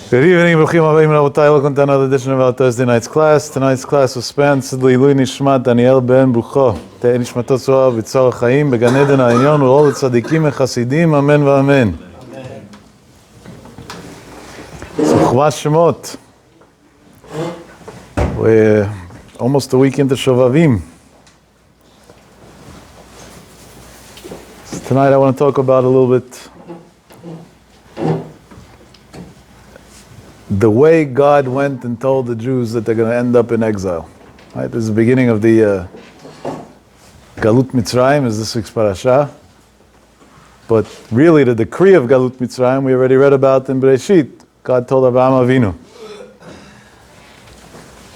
Good evening, Bruchim Abim Rabotai. Welcome to another edition of our Thursday night's class. Tonight's class was sponsored L'ilui Nishmat Daniel ben Brucho. Te'e Nishmato Tzorah V'tzor HaChaim Began Eden HaElyon V'ol Tzadikim V'Chasidim. Amen v'Amen. So Shemot. We're almost a week into Shovavim. So tonight I want to talk about a little bit the way God went and told the Jews that they're going to end up in exile. Right? This is the beginning of the Galut Mitzrayim, is this week's Parashat. But really the decree of Galut Mitzrayim we already read about in Bereshit. God told Avraham Avinu.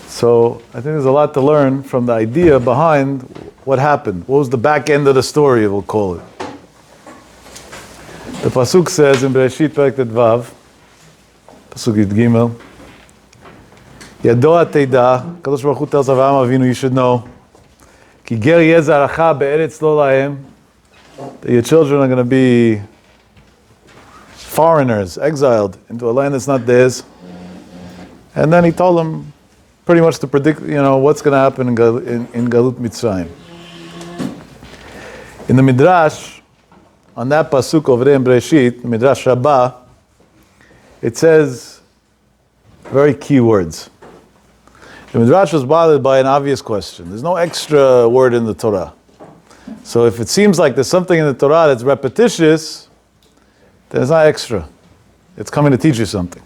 So I think there's a lot to learn from the idea behind what happened. What was the back end of the story, we'll call it. The Pasuk says in Bereshit Perek Vav, Pasuk Yud Gimel, Yadoa Teida, Kadosh Baruch Hu tells Avraham Avinu, you should know, Ki ger yeh zaracha be'eretz lo lahem, that your children are going to be foreigners, exiled into a land that's not theirs. And then he told them pretty much to predict, what's going to happen in Galut Mitzrayim. In the Midrash, on that Pasuk over there in Bereshit, Midrash Rabbah, it says very key words. The Midrash was bothered by an obvious question. There's no extra word in the Torah. So if it seems like there's something in the Torah that's repetitious, then it's not extra. It's coming to teach you something.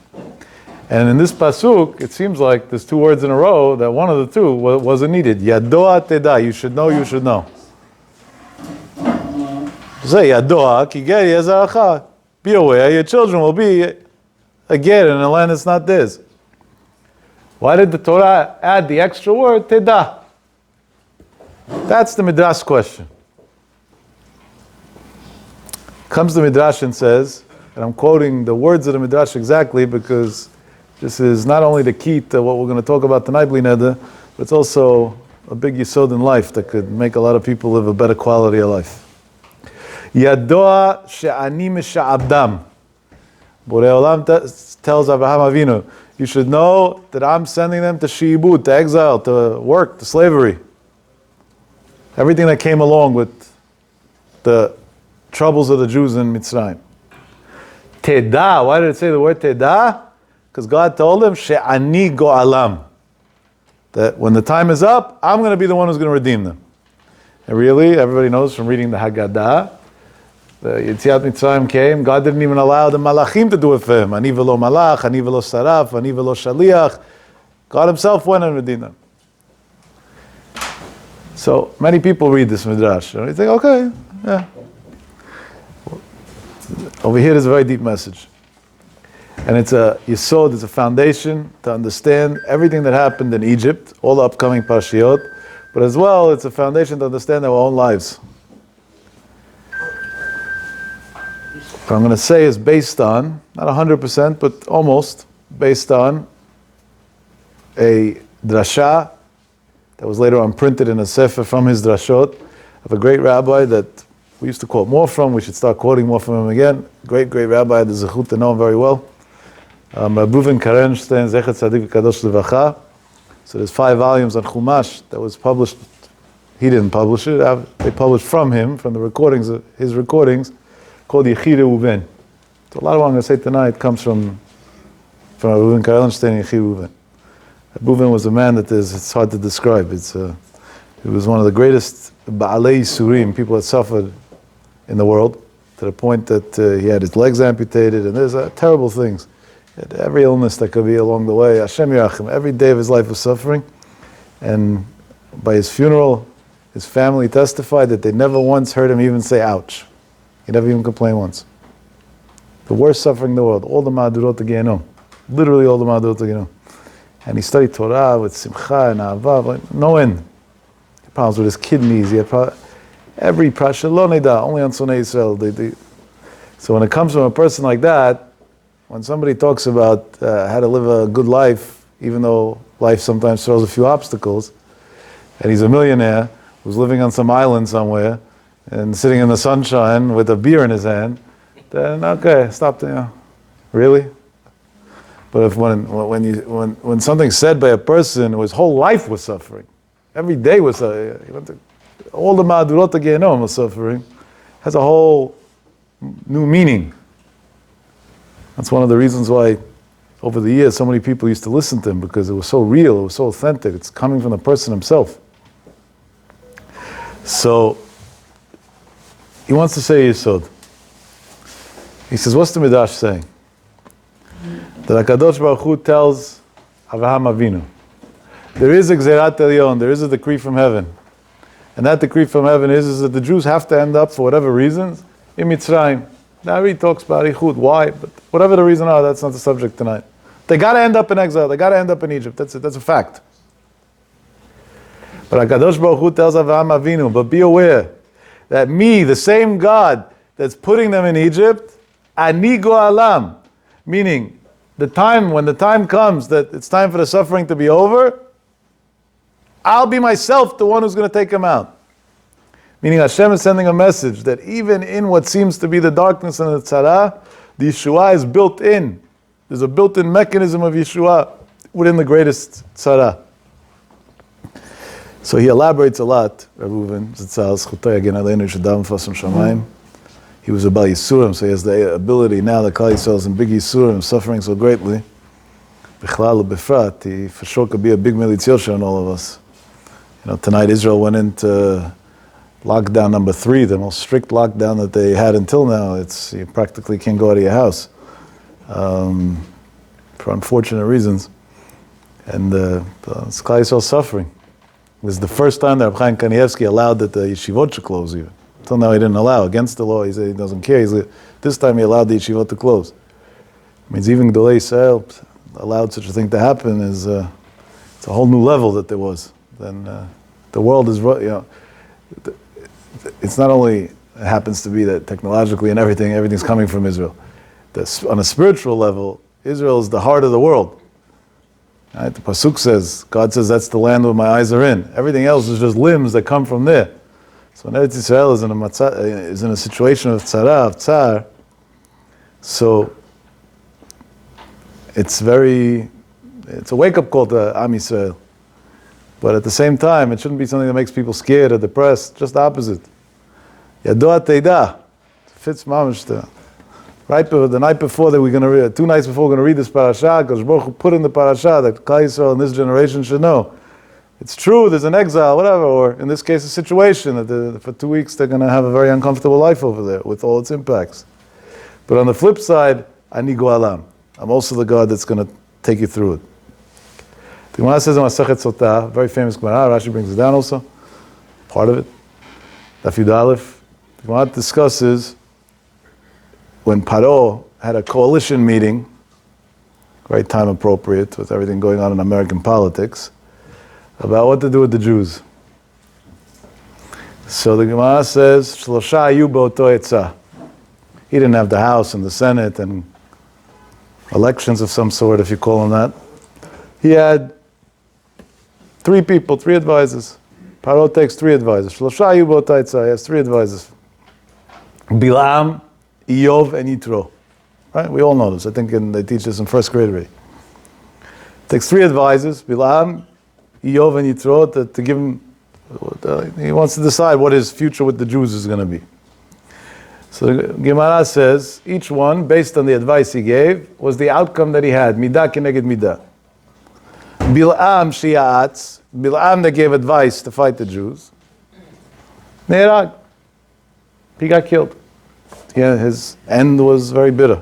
And in this Pasuk, it seems like there's two words in a row that one of the two wasn't needed. Yadoa teda, you should know, you should know. Say Yadoa, ki ger yeh zaracha. Be aware, your children will be again in a land that's not theirs. Why did the Torah add the extra word, teda? That's the Midrash question. Comes the Midrash and says, and I'm quoting the words of the Midrash exactly because this is not only the key to what we're going to talk about tonight, Bli Neder, but it's also a big yesod in life that could make a lot of people live a better quality of life. Yadoa she'ani misha'abdam. Borei Olam tells Avraham Avinu, you should know that I'm sending them to Shi'ibut, to exile, to work, to slavery. Everything that came along with the troubles of the Jews in Mitzrayim. Teda, why did it say the word Teda? Because God told him, She'ani go'alam. That when the time is up, I'm going to be the one who's going to redeem them. And really, everybody knows from reading the Haggadah, the Yetziat Mitzrayim came, God didn't even allow the Malachim to do it for him. Ani velo Malach, Ani velo Saraf, Ani velo Shaliach. God himself went and redeemed them. So many people read this Midrash. And they think, okay, yeah. Over here there's a very deep message. And it's a yesod, it's a foundation to understand everything that happened in Egypt, all the upcoming Parashiot, but as well it's a foundation to understand our own lives. What I'm going to say is based on, not 100%, but almost based on a drasha that was later on printed in a sefer from his drashot of a great rabbi that we used to quote more from. We should start quoting more from him again. Great rabbi, the zechut to know him very well. Reuven Karenstein, Zecher Tzadik Kadosh Levacha. So there's 5 volumes on Chumash that was published. He didn't publish it. They published from him, from the recordings, his recordings, called Yechid Reuven. So a lot of what I'm going to say tonight comes from Reuven Karenstein and Yechid Reuven. Reuven was a man that it's hard to describe. He was one of the greatest Ba'alei Surim, people that suffered in the world, to the point that he had his legs amputated, and there's terrible things. He had every illness that could be along the way. Hashem Yirachim, every day of his life was suffering. And by his funeral, his family testified that they never once heard him even say, ouch. He never even complained once. The worst suffering in the world, all the Ma'adurot Gehinom. Literally all the Ma'adurot Gehinom. And he studied Torah with Simcha and Ahava, no end. He had problems with his kidneys, he had every Parashat Lo Nida, only on Sonei Yisrael. So when it comes from a person like that, when somebody talks about how to live a good life, even though life sometimes throws a few obstacles, and he's a millionaire who's living on some island somewhere, and sitting in the sunshine with a beer in his hand, then okay, stop there. Really? But if when something's said by a person whose whole life was suffering, every day was all the Ma'adurot Gehenom was suffering, has a whole new meaning. That's one of the reasons why over the years so many people used to listen to him, because it was so real, it was so authentic, it's coming from the person himself. So he wants to say Yesod. He says, what's the Midrash saying? That HaKadosh Baruch Hu tells Avraham Avinu, there is a Gzerat Elyon, there is a decree from heaven. And that decree from heaven is that the Jews have to end up, for whatever reasons, in Mitzrayim. Now he talks about Ichud, why? But whatever the reason are, that's not the subject tonight. They got to end up in exile, they got to end up in Egypt, that's it, that's a fact. But HaKadosh Baruch Hu tells Avraham Avinu, but be aware that me, the same God that's putting them in Egypt, Ani Go'alam, meaning when the time comes that it's time for the suffering to be over, I'll be myself the one who's going to take them out. Meaning Hashem is sending a message that even in what seems to be the darkness and the tzara, the Yeshua is built in. There's a built-in mechanism of Yeshua within the greatest tzara. So he elaborates a lot, Rav Reuven Zitzal, Zchutay Yagen Aleinu Shadam Fasam Shamayim. He was a Bal Yisurim, so he has the ability now that Klal Yisrael is in big Yisurim, suffering so greatly. Bichlal Befrat, he for sure could be a big Melitz Yosher on all of us. You know, tonight Israel went into lockdown number 3, the most strict lockdown that they had until now. You practically can't go out of your house for unfortunate reasons. And it's Klal Yisrael suffering. It was the first time that Reb Chaim Kanievsky allowed that the yeshivot should close even. Until now he didn't allow. Against the law, he said he doesn't care. This time he allowed the yeshivot to close. It means even Gdolei Yisrael allowed such a thing to happen it's a whole new level that there was. Then the world is, it's not only, it happens to be that technologically and everything's coming from Israel. On a spiritual level, Israel is the heart of the world. Right? The Pasuk says, God says that's the land where my eyes are in. Everything else is just limbs that come from there. So when Eretz Yisrael is in a situation of tzara, of tsar, so it's a wake-up call to Am Yisrael. But at the same time, it shouldn't be something that makes people scared or depressed, just the opposite. Yadoa Teida, fits mamish there. Right the night before that we're going to read, 2 nights before we're going to read this Parashat, because Baruch Hu put in the Parashat that Klal Yisrael in this generation should know. It's true, there's an exile, whatever, or in this case a situation that for 2 weeks they're going to have a very uncomfortable life over there with all its impacts. But on the flip side, Ani Go'alam. I'm also the God that's going to take you through it. The Gemara says in Masechet Sotah, very famous Gemara, Rashi brings it down also, part of it, Daf Yud Aleph. The Gemara discusses when Paro had a coalition meeting, very time appropriate with everything going on in American politics, about what to do with the Jews. So the Gemara says, Shlosha ayu b'oto etzah. He didn't have the House and the Senate and elections of some sort, if you call them that. He had 3 people, 3 advisors. Paro takes 3 advisors. Shlosha ayu b'oto etzah. He has 3 advisors. Bilam, Iyov, and Yitro. Right? We all know this. I think they teach this in 1st grade already. Takes 3 advisors, Bilam, Iyov, and Yitro, to give him, he wants to decide what his future with the Jews is going to be. So the Gemara says, each one, based on the advice he gave, was the outcome that he had. Midah keneged midah. Bilam shi'atz, Bilam that gave advice to fight the Jews. Ne'erag. He got killed. Yeah, his end was very bitter.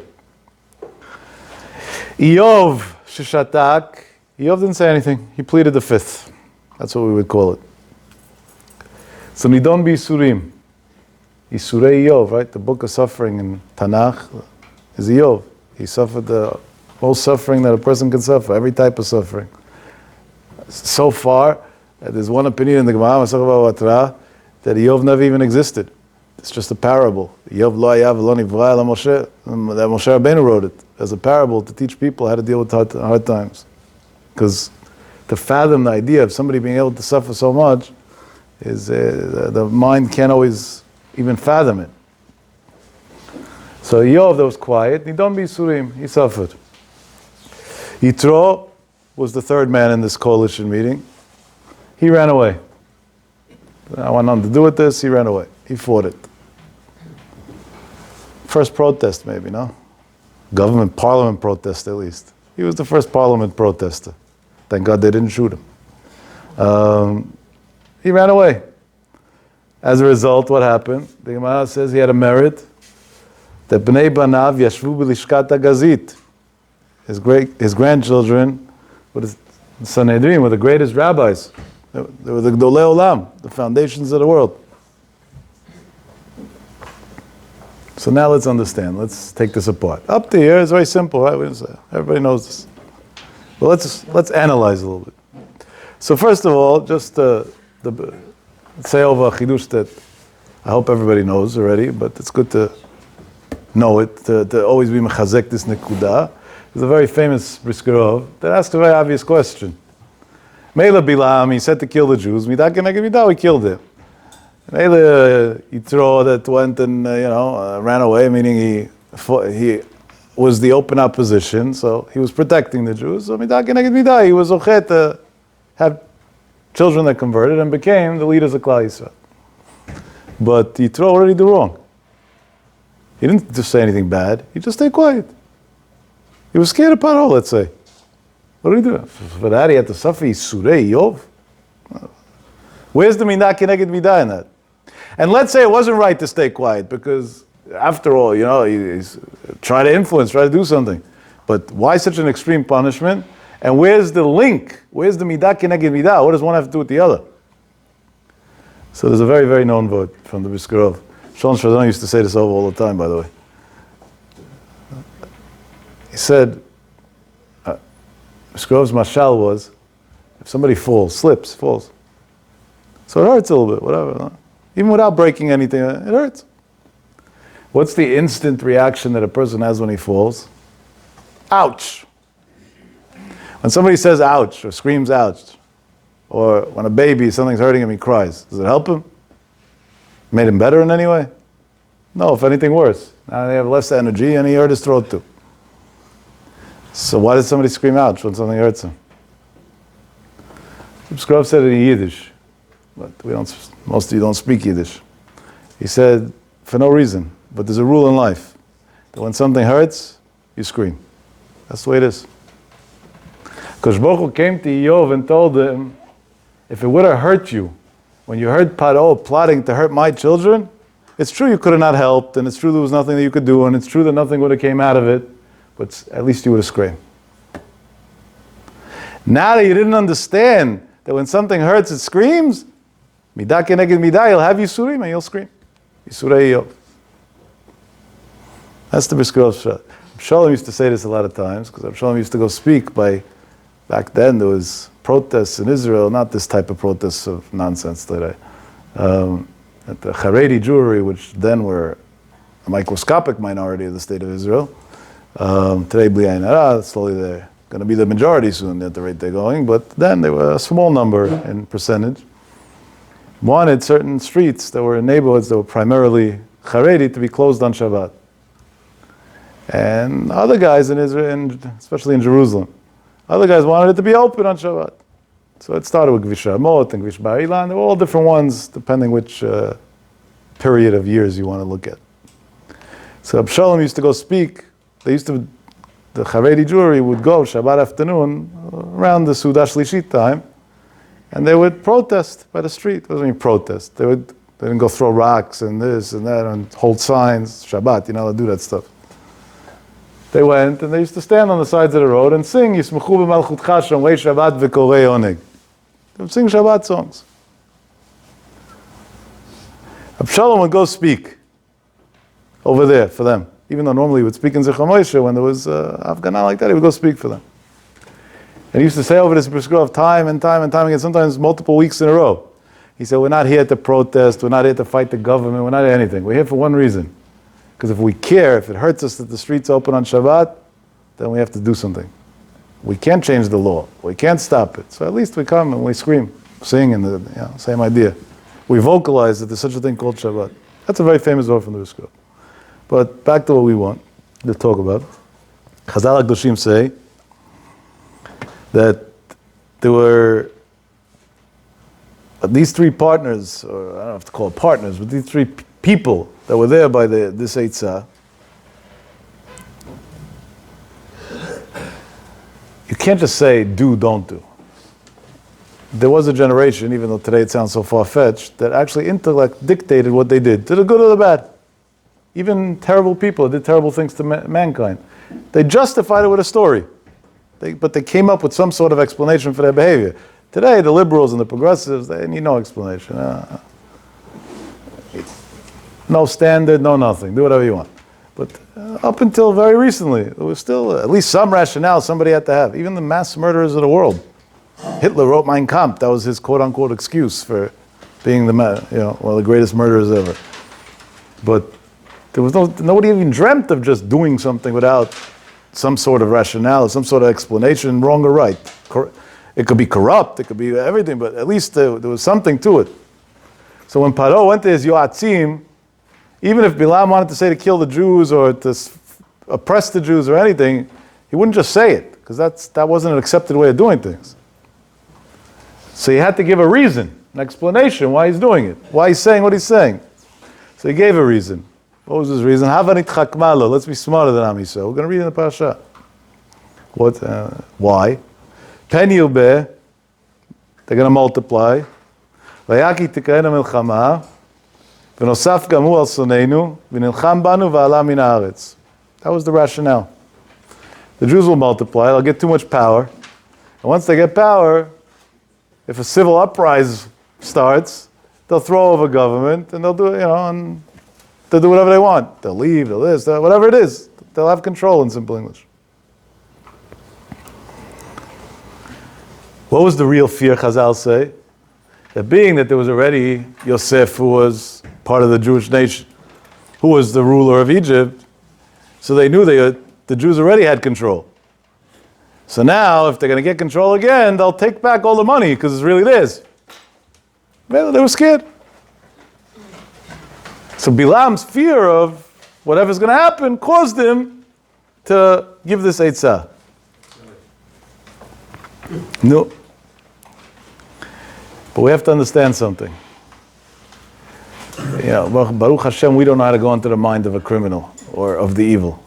Iyov shishatak. Iyov didn't say anything. He pleaded the 5th. That's what we would call it. So Nidon B'Yisurim. Yisurei Iyov, right? The book of suffering in Tanakh is Iyov. He suffered the most suffering that a person can suffer, every type of suffering. So far, there's one opinion in the Gemara, that Iyov never even existed. It's just a parable. Iyov lo haya v'lo nivra ela Moshe. That Moshe Rabbeinu wrote it as a parable to teach people how to deal with hard times. Because to fathom the idea of somebody being able to suffer so much, is the mind can't always even fathom it. So Iyov that was quiet, Nidon B'Yisurim, he suffered. Yitro was the third man in this coalition meeting. He ran away. I want nothing to do with this. He ran away. He fought it. First protest, maybe, no? Government, parliament protest, at least. He was the first parliament protester. Thank God they didn't shoot him. He ran away. As a result, what happened? The Gemara says he had a merit that Bnei Banav Yashvu B'Lishkat HaGazit. His grandchildren, with the Sanhedrin, were the greatest rabbis. They were the Gdolei Olam, the foundations of the world. So now let's understand. Let's take this apart. Up to here is very simple, right? Everybody knows this. But let's analyze a little bit. So first of all, just say over a chidush that I hope everybody knows already, but it's good to know it, to always be mechazek this nekuda. There's a very famous Briskerov that asks a very obvious question. Meila Bilam, he said to kill the Jews. Midah keneged midah, we killed him. Meila Yitro that went and ran away, meaning he was the open opposition, so he was protecting the Jews. So midah keneged midah, he was ochet to have children that converted and became the leaders of Klal Yisrael. But Yitro, what did he do wrong? He didn't just say anything bad. He just stayed quiet. He was scared of Paro, let's say. What did he do? For that, he had to suffer Yisurei Yov. Where's the midah keneged midah in that? And let's say it wasn't right to stay quiet because, after all, he's trying to influence, try to do something. But why such an extreme punishment? And where's the link? Where's the midah keneged midah? What does one have to do with the other? So there's a very, very known word from the Briskerov. Shon Shradon used to say this over all the time, by the way. He said, Briskerov's mashal was, if somebody falls, falls. So it hurts a little bit, whatever. No? Even without breaking anything, it hurts. What's the instant reaction that a person has when he falls? Ouch. When somebody says ouch, or screams ouch, or when a baby, something's hurting him, he cries, does it help him? Made him better in any way? No, if anything worse. Now they have less energy and he hurt his throat too. So why does somebody scream ouch when something hurts him? Briskerov said it in Yiddish, but most of you don't speak Yiddish. He said, for no reason, but there's a rule in life, that when something hurts, you scream. That's the way it is. Because Baruch Hu came to Eov and told him, if it would have hurt you, when you heard Paro plotting to hurt my children, it's true you could have not helped, and it's true there was nothing that you could do, and it's true that nothing would have came out of it, but at least you would have screamed. Now that you didn't understand that when something hurts, it screams, midah keneged midah, you'll have Yisurim and you'll scream. Yisurei Yov. That's the Briskerov's shot. Shalom used to say this a lot of times, because Shalom used to go speak back then there was protests in Israel, not this type of protests of nonsense today. At the Haredi Jewry, which then were a microscopic minority of the state of Israel. Today, Bli Ayin Hara, slowly they're going to be the majority soon at the rate they're going, but then they were a small number in percentage. Wanted certain streets that were in neighborhoods that were primarily Haredi to be closed on Shabbat. And other guys in Israel, especially in Jerusalem, other guys wanted it to be open on Shabbat. So it started with Kvish Shemot and Kvish Bar Ilan. They were all different ones, depending which period of years you want to look at. So Abshalom used to go speak. The Haredi Jewry would go Shabbat afternoon around the Suda Shlishit time, and they would protest by the street. What does it mean protest? They didn't go throw rocks and this and that and hold signs. Shabbat, they do that stuff. They went and they used to stand on the sides of the road and sing Yismechu b'malchutcha shomrei Shabbat v'korei oneg. They would sing Shabbat songs. Abshalom would go speak over there for them. Even though normally he would speak in Zichron Moshe, when there was Afghanah like that, he would go speak for them. And he used to say over this Briskerov time and time and time again, sometimes multiple weeks in a row. He said, we're not here to protest, we're not here to fight the government, we're not anything. We're here for one reason. Because if we care, if it hurts us that the streets open on Shabbat, then we have to do something. We can't change the law. We can't stop it. So at least we come and we scream, sing, and same idea. We vocalize that there's such a thing called Shabbat. That's a very famous word from the Briskerov. But back to what we want to talk about. Chazal HaKadoshim say that there were these three partners, or I don't have to call it partners, but these three people that were there by this Eitzah. You can't just say do, don't do. There was a generation, even though today it sounds so far-fetched, that actually intellect dictated what they did, to the good or the bad. Even terrible people did terrible things to mankind. They justified it with a story, but they came up with some sort of explanation for their behavior. Today, the liberals and the progressives, they need no explanation. No standard, no nothing. Do whatever you want. But up until very recently, there was still at least some rationale somebody had to have. Even the mass murderers of the world. Hitler wrote Mein Kampf. That was his quote-unquote excuse for being one of the greatest murderers ever. But there was nobody even dreamt of just doing something without some sort of rationale, some sort of explanation, wrong or right. It could be corrupt, it could be everything, but at least there was something to it. So when Paro went to his Yoatzim, even if Bilam wanted to say to kill the Jews or to oppress the Jews or anything, he wouldn't just say it, because that wasn't an accepted way of doing things. So he had to give a reason, an explanation why he's doing it, why he's saying what he's saying. So he gave a reason. What was his reason? Havanit chakmalo. Let's be smarter than Am Yisrael. We're going to read in the Parashat. Why? Pen yilbeh. They're going to multiply. Vayaki tikaena milchama. V'nosaf gamu al soneinu. V'nilcham banu v'ala min haaretz. That was the rationale. The Jews will multiply. They'll get too much power. And once they get power, if a civil uprising starts, they'll throw over government and they'll do it, and they'll do whatever they want. They'll leave, they'll this, whatever it is. They'll have control in simple English. What was the real fear, Chazal say? That being that there was already Yosef, who was part of the Jewish nation, who was the ruler of Egypt, so they knew the Jews already had control. So now, if they're going to get control again, they'll take back all the money, because it's really theirs. Well, they were scared. So Bilam's fear of whatever's going to happen caused him to give this Eitzah. No. But we have to understand something. Baruch Hashem, we don't know how to go into the mind of a criminal or of the evil.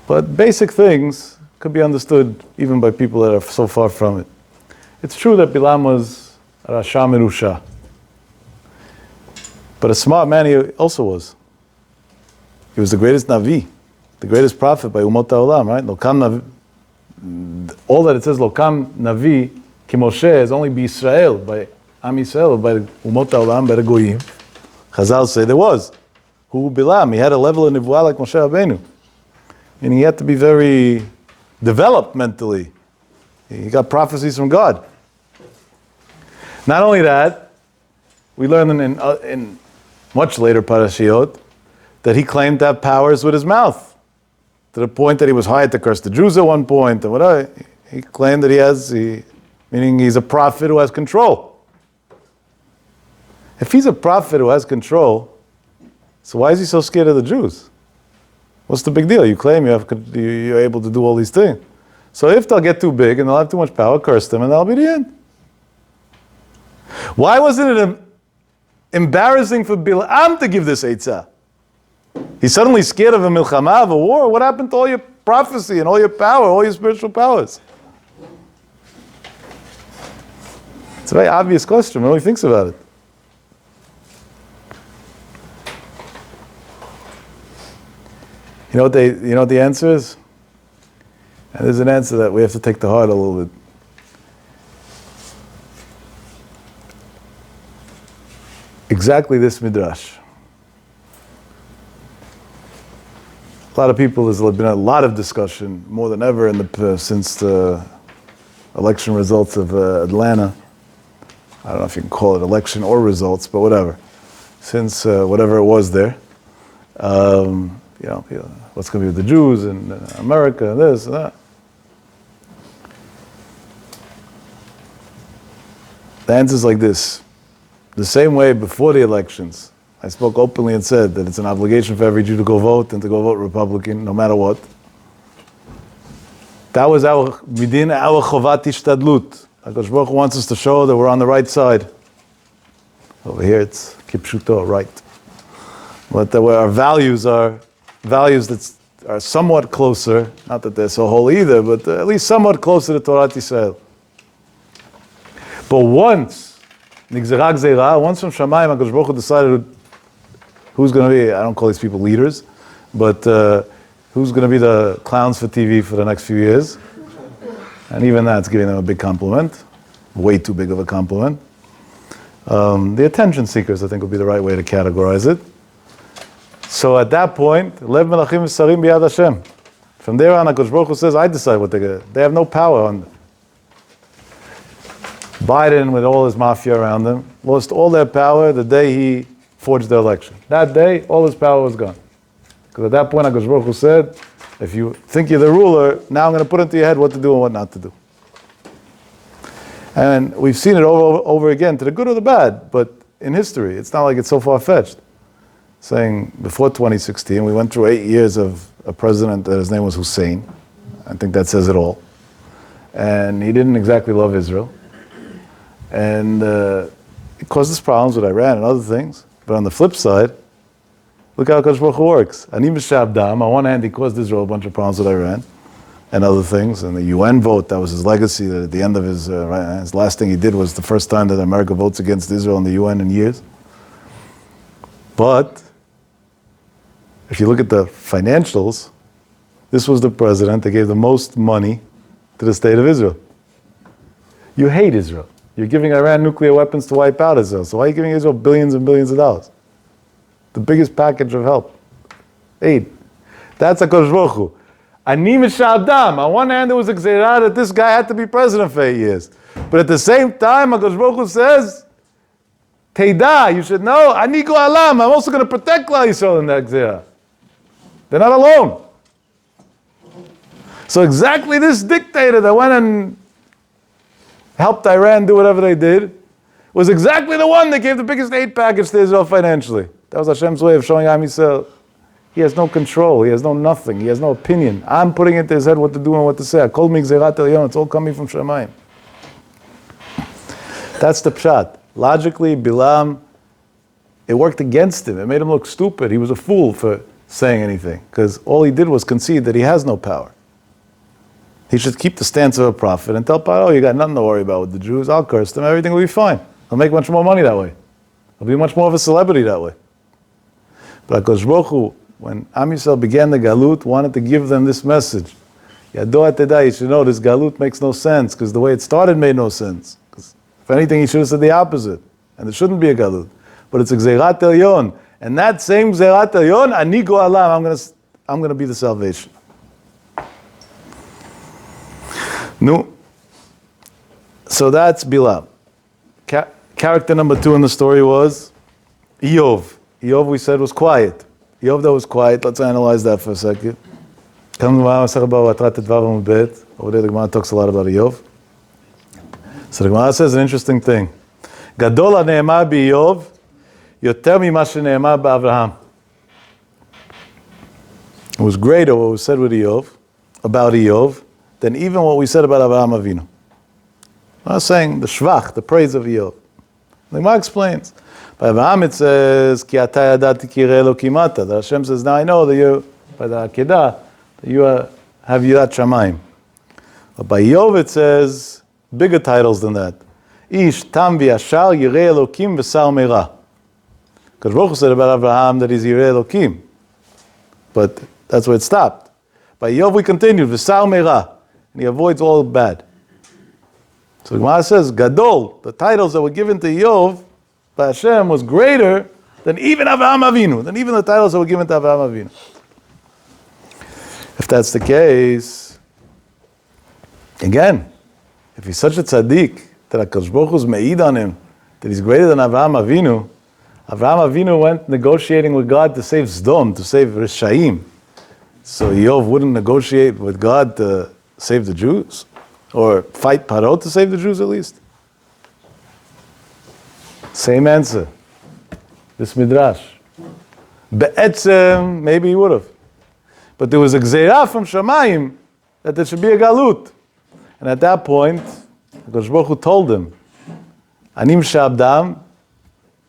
But basic things could be understood even by people that are so far from it. It's true that Bilam was Rasha Merusha. But a smart man he also was. He was the greatest Navi, the greatest prophet by Umot HaOlam, right? Lokam Navi, all that it says Lokam Navi Ki Moshe is only by Israel, by Am Yisrael, by Umot HaOlam, by the Goyim. Chazal say there was. Who Bilam? He had a level of Nivuah like Moshe Rabbeinu. And he had to be very developed mentally. He got prophecies from God. Not only that, we learn in much later Parashiot that he claimed to have powers with his mouth, to the point that he was hired to curse the Jews at one point, and whatever. He claimed that meaning he's a prophet who has control. If he's a prophet who has control, so why is he so scared of the Jews? What's the big deal? You claim you're able to do all these things. So if they'll get too big and they'll have too much power, curse them, and that'll be the end. Why wasn't it embarrassing for Bilam to give this Eitzah? He's suddenly scared of a milchama, of a war. What happened to all your prophecy and all your power, all your spiritual powers? It's a very obvious question when he thinks about it. You know what the answer is? And there's an answer that we have to take to heart a little bit. Exactly this midrash. A lot of people, there's been a lot of discussion, more than ever since the election results of Atlanta. I don't know if you can call it election or results, but whatever. Since whatever it was there. What's going to be with the Jews in America, and this and that. The answer is like this. The same way before the elections, I spoke openly and said that it's an obligation for every Jew to go vote and to go vote Republican no matter what. That was our midin, our chovat ishtadlut. HaKadosh Baruch Hu wants us to show that we're on the right side. Over here it's kipshuto, right. But where our values are values that are somewhat closer, not that they're so holy either, but at least somewhat closer to Torah Yisrael. But once from Shamayim, HaKadosh Baruch Hu decided who's going to be, I don't call these people leaders, but who's going to be the clowns for TV for the next few years. And even that's giving them a big compliment, way too big of a compliment. The attention seekers, I think, would be the right way to categorize it. So at that point, Lev Melachim V'Sarim B'Yad Hashem. From there on, HaKadosh Baruch Hu says, I decide what they're going to do. They have no power on them. Biden, with all his mafia around him, lost all their power the day he forged the election. That day, all his power was gone. Because at that point, HaKadosh Baruch Hu said, if you think you're the ruler, now I'm going to put into your head what to do and what not to do. And we've seen it over again, to the good or the bad, but in history, it's not like it's so far-fetched. Saying, before 2016, we went through 8 years of a president that his name was Hussein. I think that says it all. And he didn't exactly love Israel. And it caused us problems with Iran and other things. But on the flip side, look how HaKadosh Baruch Hu works. Anim Shabdam, on one hand, he caused Israel a bunch of problems with Iran and other things. And the UN vote, that was his legacy. That at the end of his last thing he did was the first time that America votes against Israel in the UN in years. But if you look at the financials, this was the president that gave the most money to the state of Israel. You hate Israel. You're giving Iran nuclear weapons to wipe out Israel. So why are you giving Israel billions and billions of dollars? The biggest package of help. Aid. That's HaKadosh Baruch Hu. Ani Mishadam. On one hand, there was a exile that this guy had to be president for 8 years. But at the same time, HaKadosh Baruch Hu says, Teida, you should know, Ani Go'alam. I'm also going to protect Klal Yisrael in that exile. They're not alone. So exactly this dictator that went and helped Iran do whatever they did was exactly the one that gave the biggest aid package to Israel financially. That was Hashem's way of showing Am Yisrael. He has no control. He has no nothing. He has no opinion. I'm putting into his head what to do and what to say. Kol migzerat elyon. It's all coming from Shemayim. That's the pshat. Logically, Bilam, it worked against him. It made him look stupid. He was a fool for saying anything, because all he did was concede that he has no power. He should keep the stance of a prophet and tell Paro, you got nothing to worry about with the Jews. I'll curse them. Everything will be fine. I'll make much more money that way. I'll be much more of a celebrity that way. But HaKadosh Baruch Hu, when Am Yisrael began the Galut, wanted to give them this message. Yado atedai, you should know this Galut makes no sense, because the way it started made no sense. Because if anything, he should have said the opposite. And there shouldn't be a Galut. But it's a Gzeirat Elyon. And that same Gzeirat Elyon, Ani Go'alam, I'm going to be the salvation. No. So that's Bilam. Character number 2 in the story was Iyov. Iyov, we said, was quiet. Iyov that was quiet. Let's analyze that for a second. Over there, the Gemara talks a lot about Iyov. So the Gemara says an interesting thing. Gadol ha'ne'emar b'Iyov yoter mima shene'emar b'Avraham. It was greater what was said with Iyov, about Iyov, than even what we said about Avraham Avinu. I was saying the shvach, the praise of Iyov. The Gemara explains. By Avraham it says, Ki ata yadati ki yireh Elokim ata. That Hashem says, now I know that you, by the Akedah, that you have Yirat Shamayim. But by Iyov it says, bigger titles than that. Ish tam v'yashar yireh Elokim v'sar meira. Because Baruch Hu said about Avraham that he's yireh Elokim. But that's where it stopped. By Iyov we continued, v'sar meira. And he avoids all bad. So the Gemara says, Gadol, the titles that were given to Iyov by Hashem was greater than even Avraham Avinu, than even the titles that were given to Avraham Avinu. If that's the case, again, if he's such a tzaddik, that HaKadosh Baruch Hu's me'id on him, that he's greater than Avraham Avinu, Avraham Avinu went negotiating with God to save Sdom, to save Rishaim. So Iyov wouldn't negotiate with God to save the Jews? Or fight Paro to save the Jews at least? Same answer. This midrash. Be'etzem, maybe he would have. But there was a gzeirah from Shamayim that there should be a galut. And at that point, Hakadosh Baruch Hu told him, Anim Shabdam,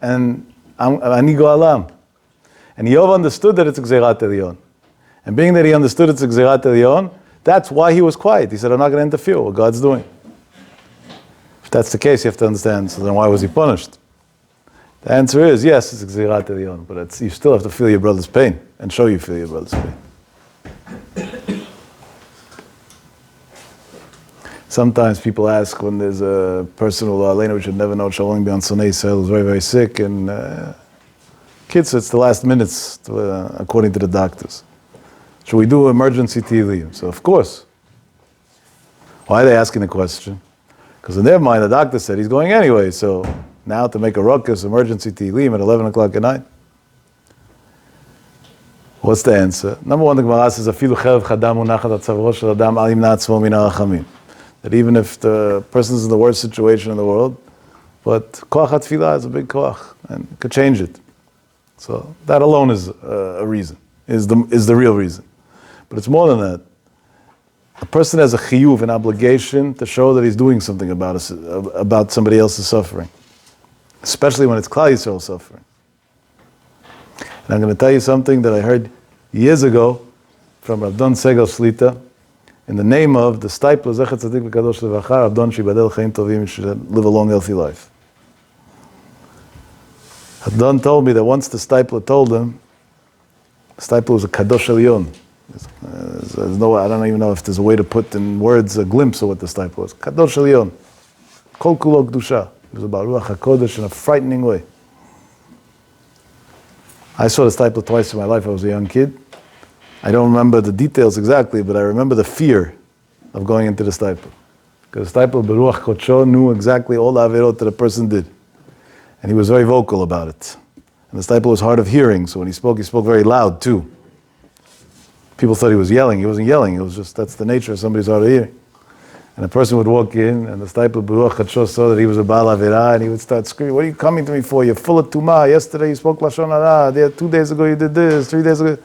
and Ani Goalam. And Yov understood that it's Gzerat Elyon. And being that he understood it's Gzerat Elyon, that's why he was quiet. He said, I'm not going to interfere with what God's doing. If that's the case, you have to understand, so then why was he punished? The answer is, yes, it's Gzerat Elyon, but you still have to feel your brother's pain and show you feel your brother's pain. Sometimes people ask when there's a person who we should never know, shall only be on Sonei Yisrael, who's very, very sick, and kids, it's the last minutes, according to the doctors. Should we do emergency TV? So, of course. Why are they asking the question? Because in their mind, the doctor said he's going anyway, so now to make a ruckus, emergency TV at 11 o'clock at night? What's the answer? Number one, the Gemara says, Afilu cherev chadam unachat al tzavro shel adam al yimna atzmo min harachamim. That even if the person's in the worst situation in the world, but koach hatfilah is a big koach, and could change it. So that alone is a reason, is the real reason. But it's more than that. A person has a chiyuv, an obligation to show that he's doing something about somebody else's suffering, especially when it's Klal Yisrael suffering. And I'm going to tell you something that I heard years ago from Rav Don Segal Shlita, in the name of the Stipler Zecher Tzadik V'Kadosh Levacha, Rav Don Shibadel Chaim Tovim, you should live a long, healthy life. Rav Don told me that once the Stipler told him, the Stipler was a Kadosh Elyon. There's no, I don't even know if there's a way to put in words a glimpse of what the Stipler was. Kadosh Elyon. Kol Kulo Kedusha. It was about Ruach HaKodesh in a frightening way. I saw the Stipler twice in my life. I was a young kid. I don't remember the details exactly, but I remember the fear of going into the Stipler. Because the Stipler, Beruach Kodsho, knew exactly all the averot that a person did. And he was very vocal about it. And the Stipler was hard of hearing, so when he spoke very loud too. People thought he was yelling. He wasn't yelling. It was just, that's the nature of somebody's hard of hearing. And a person would walk in, and the Stipler, Beruach Kodsho, saw that he was a Baal Avirah, and he would start screaming, what are you coming to me for? You're full of Tumah. Yesterday you spoke Lashon Hara. 2 days ago you did this. 3 days ago.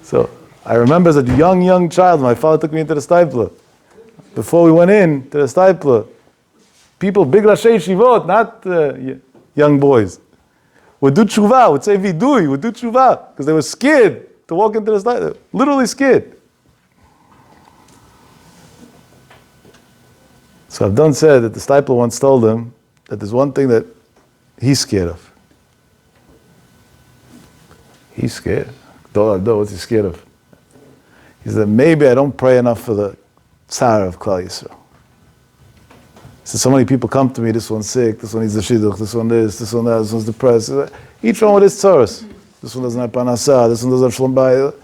So I remember as a young child, my father took me into the Stipler. Before we went in to the Stipler, people, big Rashei Shivot, not young boys, would do tshuva, would say vidui, would do tshuva, because they were scared to walk into the Stipler, literally scared. So Avdon said that the Stipler once told him that there's one thing that he's scared of. He's scared. What's he scared of? He said, maybe I don't pray enough for the tsar of Klal Yisrael. He said, so many people come to me, this one's sick, this one needs a shidduch, this one this one that, this one's depressed. Each one with his tzaros. This one doesn't have panasah, this one doesn't have shalom bayit.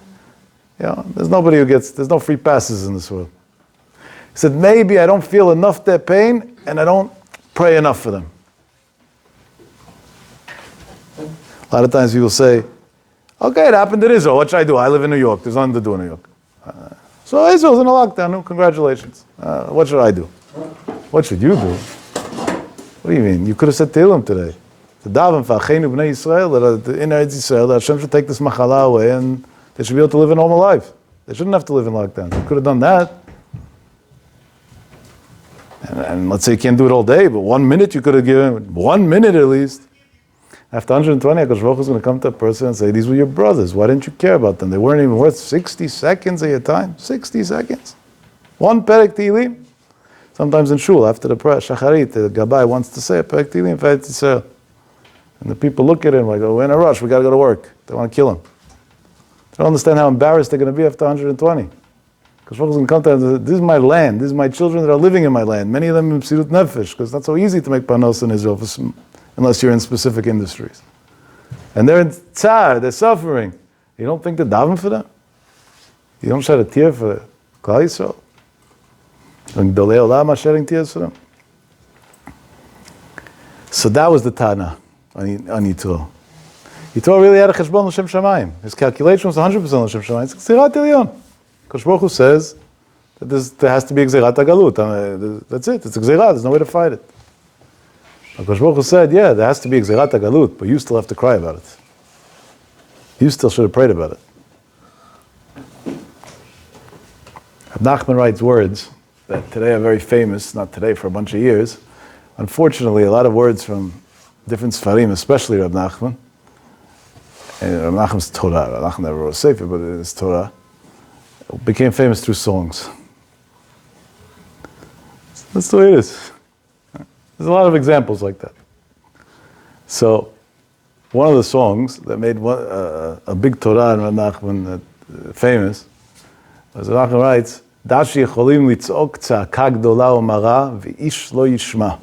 You know, there's no free passes in this world. He said, maybe I don't feel enough their pain, and I don't pray enough for them. A lot of times people say, okay, it happened in Israel. What should I do? I live in New York. There's nothing to do in New York. So Israel's in a lockdown. No, congratulations. What should I do? What should you do? What do you mean? You could have said Tehillim today. The daven fa'achenu b'nei Yisrael, that in Eretz Yisrael, that Hashem should take this machala away and they should be able to live a normal life. They shouldn't have to live in lockdown. You could have done that. And let's say you can't do it all day, but 1 minute you could have given, 1 minute at least. After 120, HaKadosh Baruch Hu is going to come to a person and say, these were your brothers. Why didn't you care about them? They weren't even worth 60 seconds of your time. 60 seconds. One Perek Tehillim. Sometimes in Shul, after the prayer, Shacharit, the Gabbai wants to say a Perek Tehillim for Eretz Yisrael. And the people look at him like, oh, we're in a rush. We got to go to work. They want to kill him. They don't understand how embarrassed they're going to be after 120. Because Baruch Hu is going to come to them, this is my land. This is my children that are living in my land. Many of them in Psirut Nefesh, because it's not so easy to make panos in Israel unless you're in specific industries. And they're in tsar, they're suffering. You don't think to daven for them? You don't shed a tear for Klal Yisrael? And Gdolei Olam are shedding tears for them? So that was the Tana on Yitro. Yitro really had a cheshbon l'shem shamayim. His calculation was 100% l'shem shamayim. It's Gzerat Elyon. Kosh Baruch Hu says that there has to be Gzerat HaGalut. That's it. It's a Gzerat. There's no way to fight it. Kosh Baruch Hu said, yeah, there has to be Gzerat HaGalut, but you still have to cry about it. You still should have prayed about it. Nachman writes words that today are very famous, not today, for a bunch of years. Unfortunately, a lot of words from different Sfarim, especially Rab Nachman, and Rab Nachman's Torah, Rab Nachman never wrote a Sefer, but his Torah, became famous through songs. That's the way it is. There's a lot of examples like that. So, one of the songs that made a big Torah in Rab Nachman famous, as Rationale writes, "Dashi yecholim litzok tza'aka gdola u'mara v'ish lo yishma."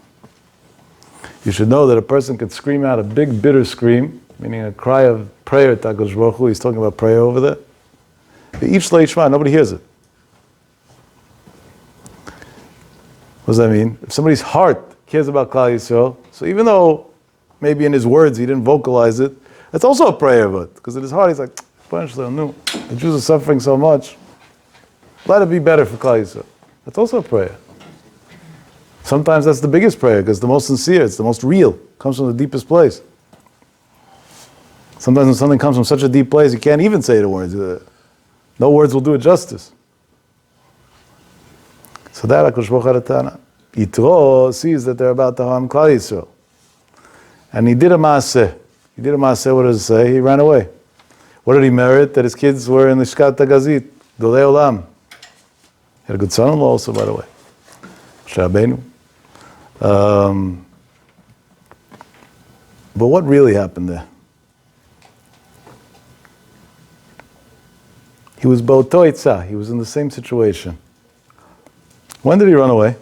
You should know that a person could scream out a big bitter scream, meaning a cry of prayer to HaKadosh Baruch Hu. He's talking about prayer over there. V'ish lo yishma, nobody hears it. What does that mean? If somebody's heart cares about Klal Yisrael, so even though maybe in his words he didn't vocalize it, that's also a prayer, but because in his heart he's like, no, the Jews are suffering so much. Let it be better for Klal Yisrael. That's also a prayer. Sometimes that's the biggest prayer because it's the most sincere, it's the most real, it comes from the deepest place. Sometimes when something comes from such a deep place, you can't even say the words. No words will do it justice. So that HaKadosh Baruch Hu had a Tana. Yitro sees that they're about to harm Klal Yisrael. And he did a maaseh. What does it say? He ran away. What did he merit? That his kids were in the Shkat Gazit, Dolei Olam. He had a good son-in-law also, by the way. Moshe Rabbeinu. But what really happened there? He was Ba'oto Eitzah. He was in the same situation. When did he run away?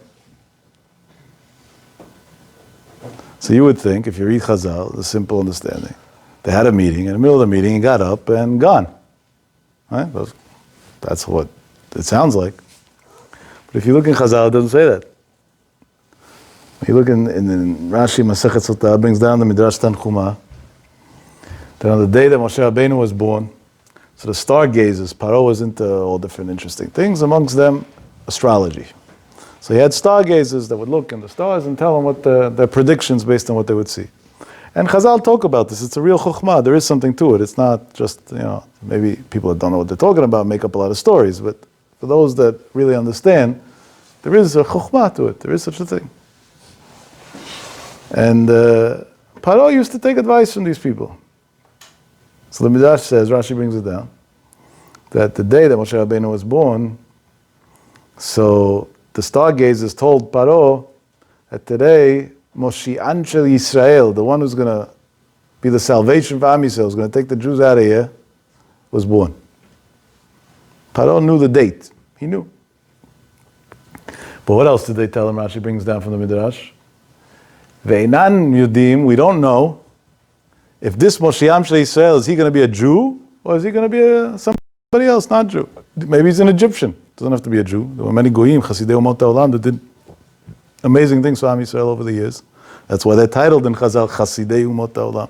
So you would think, if you read Chazal, the simple understanding, they had a meeting, in the middle of the meeting, he got up and gone. Right? That's what it sounds like. But if you look in Chazal, it doesn't say that. If you look in Rashi, Masechet Sotah, brings down the Midrash Tanchuma, that on the day that Moshe Rabbeinu was born, so the stargazers, Paro was into all different interesting things, amongst them, astrology. So he had stargazers that would look in the stars and tell them what their predictions based on what they would see. And Chazal talk about this. It's a real chokhmah. There is something to it. It's not just, maybe people that don't know what they're talking about make up a lot of stories. But for those that really understand, there is a chokhmah to it. There is such a thing. And Paro used to take advice from these people. So the Midrash says, Rashi brings it down, that the day that Moshe Rabbeinu was born, so the stargazers told Paro that today, Moshi'an Shel Yisrael, the one who's going to be the salvation for Am Yisrael, who's going to take the Jews out of here, was born. Paro knew the date. He knew. But what else did they tell him? Rashi brings down from the Midrash. Ve'enan yudim, we don't know if this Moshi'an Shel Yisrael, is he going to be a Jew or is he going to be somebody else, not Jew? Maybe he's an Egyptian. Doesn't have to be a Jew. There were many goyim, Chasidei Umot HaOlam, that did amazing things for Am Yisrael over the years. That's why they're titled in Chazal, Chasidei Umot HaOlam.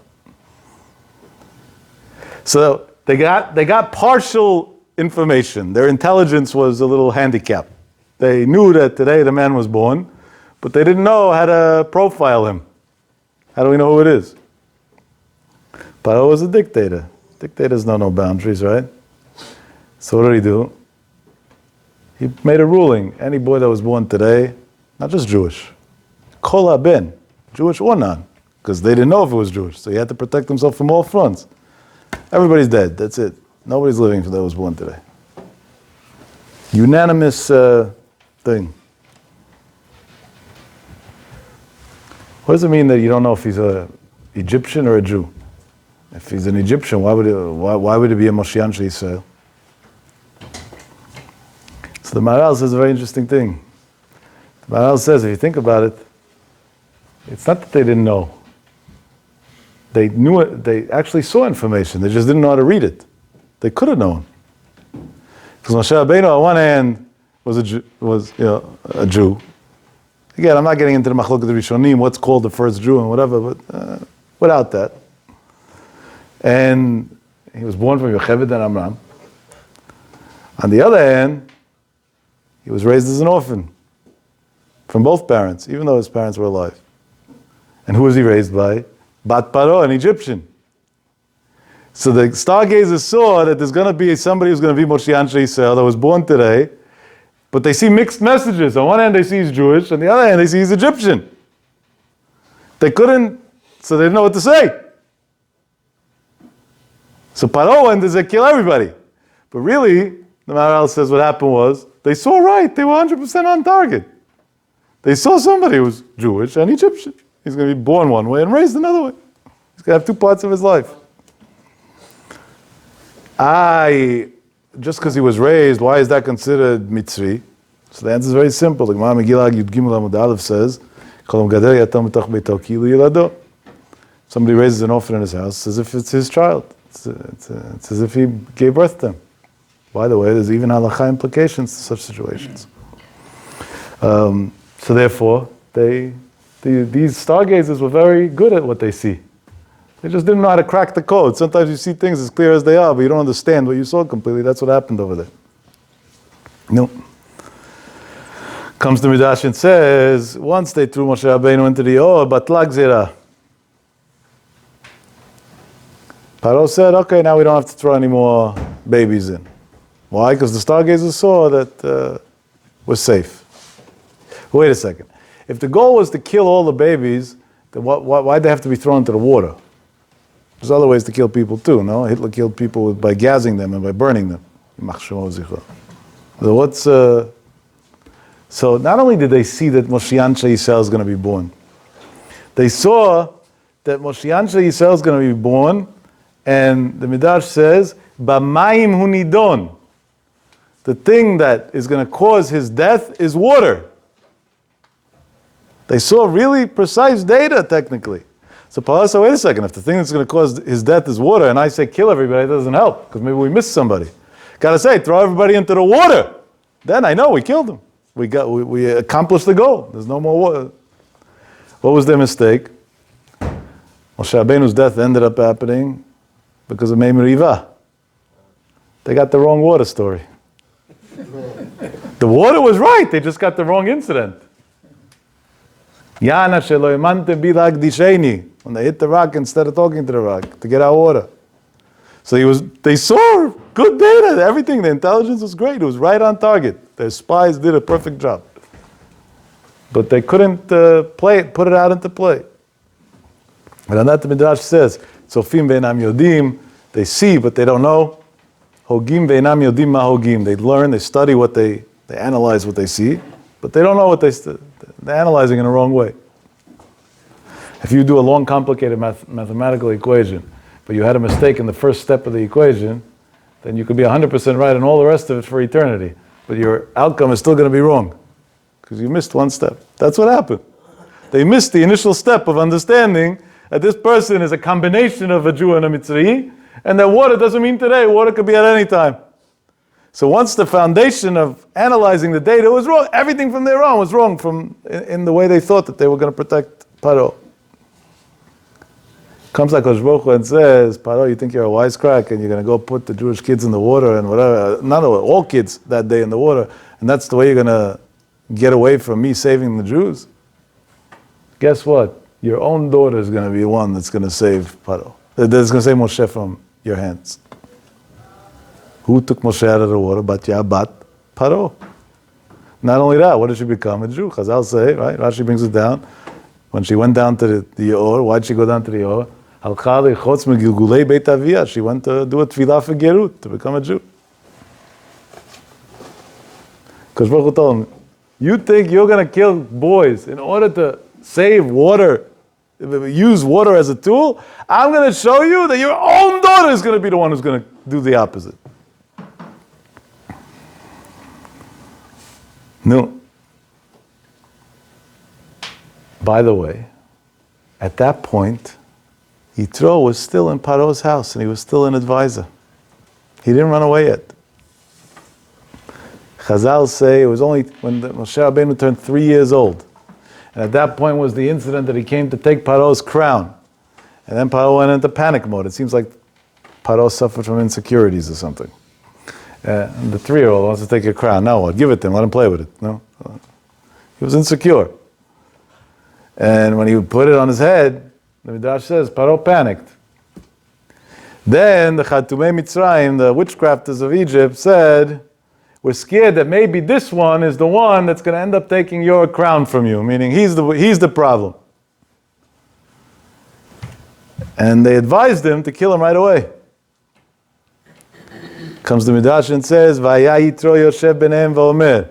So they got partial information. Their intelligence was a little handicapped. They knew that today the man was born, but they didn't know how to profile him. How do we know who it is? Paro was a dictator. Dictators know no boundaries, right? So what did he do? He made a ruling. Any boy that was born today, not just Jewish, Kol HaBen, Jewish or non, because they didn't know if it was Jewish. So he had to protect himself from all fronts. Everybody's dead. That's it. Nobody's living that was born today. Unanimous thing. What does it mean that you don't know if he's an Egyptian or a Jew? If he's an Egyptian, why would it be a Moshi'an Shel Yisrael? So the Maharal says a very interesting thing. The Maharal says, if you think about it, it's not that they didn't know. They knew it. They actually saw information. They just didn't know how to read it. They could have known. Because Moshe Rabbeinu, on one hand, was a Jew. Again, I'm not getting into the Machlokes Rishonim, what's called the first Jew and whatever, but without that. And he was born from Yocheved and Amram. On the other hand, he was raised as an orphan from both parents, even though his parents were alive. And who was he raised by? Bat Paro, an Egyptian. So the stargazers saw that there's going to be somebody who's going to be Moshi'an Shel Yisrael that was born today, But they see mixed messages. On one hand they see he's Jewish, on the other hand they see he's Egyptian. They couldn't, so they didn't know what to say. So Paro went to say, kill everybody. But really, the Maharal says what happened was, they saw right, they were 100% on target. They saw somebody who was Jewish and Egyptian. He's going to be born one way and raised another way. He's going to have two parts of his life. Just because he was raised, why is that considered Mitzri? So the answer is very simple. The Gemara Megillah Yud Gimel Amud Aleph says, somebody raises an orphan in his house as if it's his child. It's as if he gave birth to him. By the way, there's even halakha implications to such situations. So therefore, these stargazers were very good at what they see. They just didn't know how to crack the code. Sometimes you see things as clear as they are, but you don't understand what you saw completely. That's what happened over there. No. Comes to Midrash and says, once they threw Moshe Rabbeinu into the Or, Batla Gzera. Paro said, okay, now we don't have to throw any more babies in. Why? Because the stargazers saw that we're safe. Wait a second. If the goal was to kill all the babies, then why'd they have to be thrown into the water? There's other ways to kill people too, no? Hitler killed people by gassing them and by burning them. So not only did they see that Moshiach Yisrael is going to be born, they saw that Moshiach Yisrael is going to be born, and the Midrash says, B'mayim hu nidon. The thing that is going to cause his death is water. They saw really precise data, technically. So Paro said, wait a second, if the thing that's going to cause his death is water, and I say kill everybody, it doesn't help, because maybe we missed somebody. Gotta say, throw everybody into the water. Then I know we killed them. We accomplished the goal. There's no more water. What was their mistake? Moshe Rabbeinu's death ended up happening because of Mei Meriva. They got the wrong water story. The water was right, they just got the wrong incident. Yana shelo imante bilag disheni. When they hit the rock instead of talking to the rock to get out water. So they saw good data, everything, the intelligence was great, it was right on target. Their spies did a perfect job. But they couldn't put it out into play. And on that the Midrash says, Tzofim ve'enam yodim, they see but they don't know. Hogim ve'enam yodim ma hogim, they learn, they study what they analyze what they see, but they don't know what they're analyzing in the wrong way. If you do a long, complicated mathematical equation, but you had a mistake in the first step of the equation, then you could be 100% right and all the rest of it for eternity. But your outcome is still going to be wrong, because you missed one step. That's what happened. They missed the initial step of understanding that this person is a combination of a Jew and a Mitzri, and that water doesn't mean today, water could be at any time. So once the foundation of analyzing the data was wrong, everything from there on was wrong in the way they thought that they were going to protect Paro. Comes like Hakadosh Baruch Hu and says, Paro, you think you're a wisecrack and you're going to go put the Jewish kids in the water and whatever, not all kids that day in the water, and that's the way you're going to get away from me saving the Jews? Guess what? Your own daughter is going to be the one that's going to save Paro. That's going to save Moshe from your hands. Who took Moshe out of the water? Batya bat Paro. Not only that, what did she become? A Jew. Chazal say, right? Rashi brings it down. When she went down to the Or, why did she go down to the Or? She went to do a tefillah for Gerut, to become a Jew. Because Baruch Hu told him, you think you're going to kill boys in order to save water, use water as a tool? I'm going to show you that your own daughter is going to be the one who's going to do the opposite. No. By the way, at that point, Yitro was still in Paro's house and he was still an advisor. He didn't run away yet. Chazal say it was only when Moshe Rabbeinu turned 3 years old. And at that point was the incident that he came to take Paro's crown. And then Paro went into panic mode. It seems like Paro suffered from insecurities or something. And the 3-year-old wants to take your crown. Now what? Give it to him. Let him play with it. No? He was insecure. And when he put it on his head, the Midrash says, Paro panicked. Then the Chatumei Mitzrayim, the witchcrafters of Egypt, said, we're scared that maybe this one is the one that's going to end up taking your crown from you, meaning he's the problem. And they advised him to kill him right away. Comes the Midrash and says, "Vaya Yitro Yoshev Benehem Va'omer."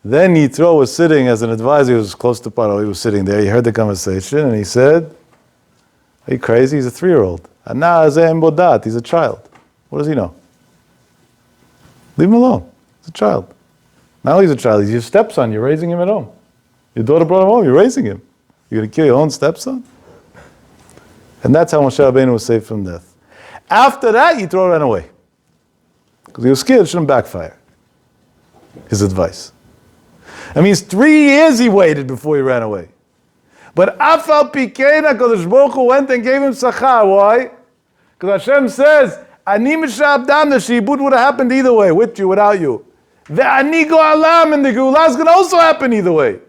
Then Yitro was sitting as an advisor. He was close to Paro. He was sitting there. He heard the conversation and he said, "Are you crazy? He's a 3-year-old. Ana Azeh Bodat. He's a child. What does he know? Leave him alone. He's a child. Now he's a child. He's your stepson. You're raising him at home. Your daughter brought him home. You're raising him. You're going to kill your own stepson?" And that's how Moshe Rabbeinu was saved from death. After that, Yitro ran away. Because he was scared it shouldn't backfire. His advice. That means 3 years he waited before he ran away. But Afal Pikein HaKadosh Baruch Hu went and gave him Sachar. Why? Because Hashem says, Ani Mishabdam, the Shibud would have happened either way, with you, without you. The Ani Go'alam, and the Geulah is going to also happen either way.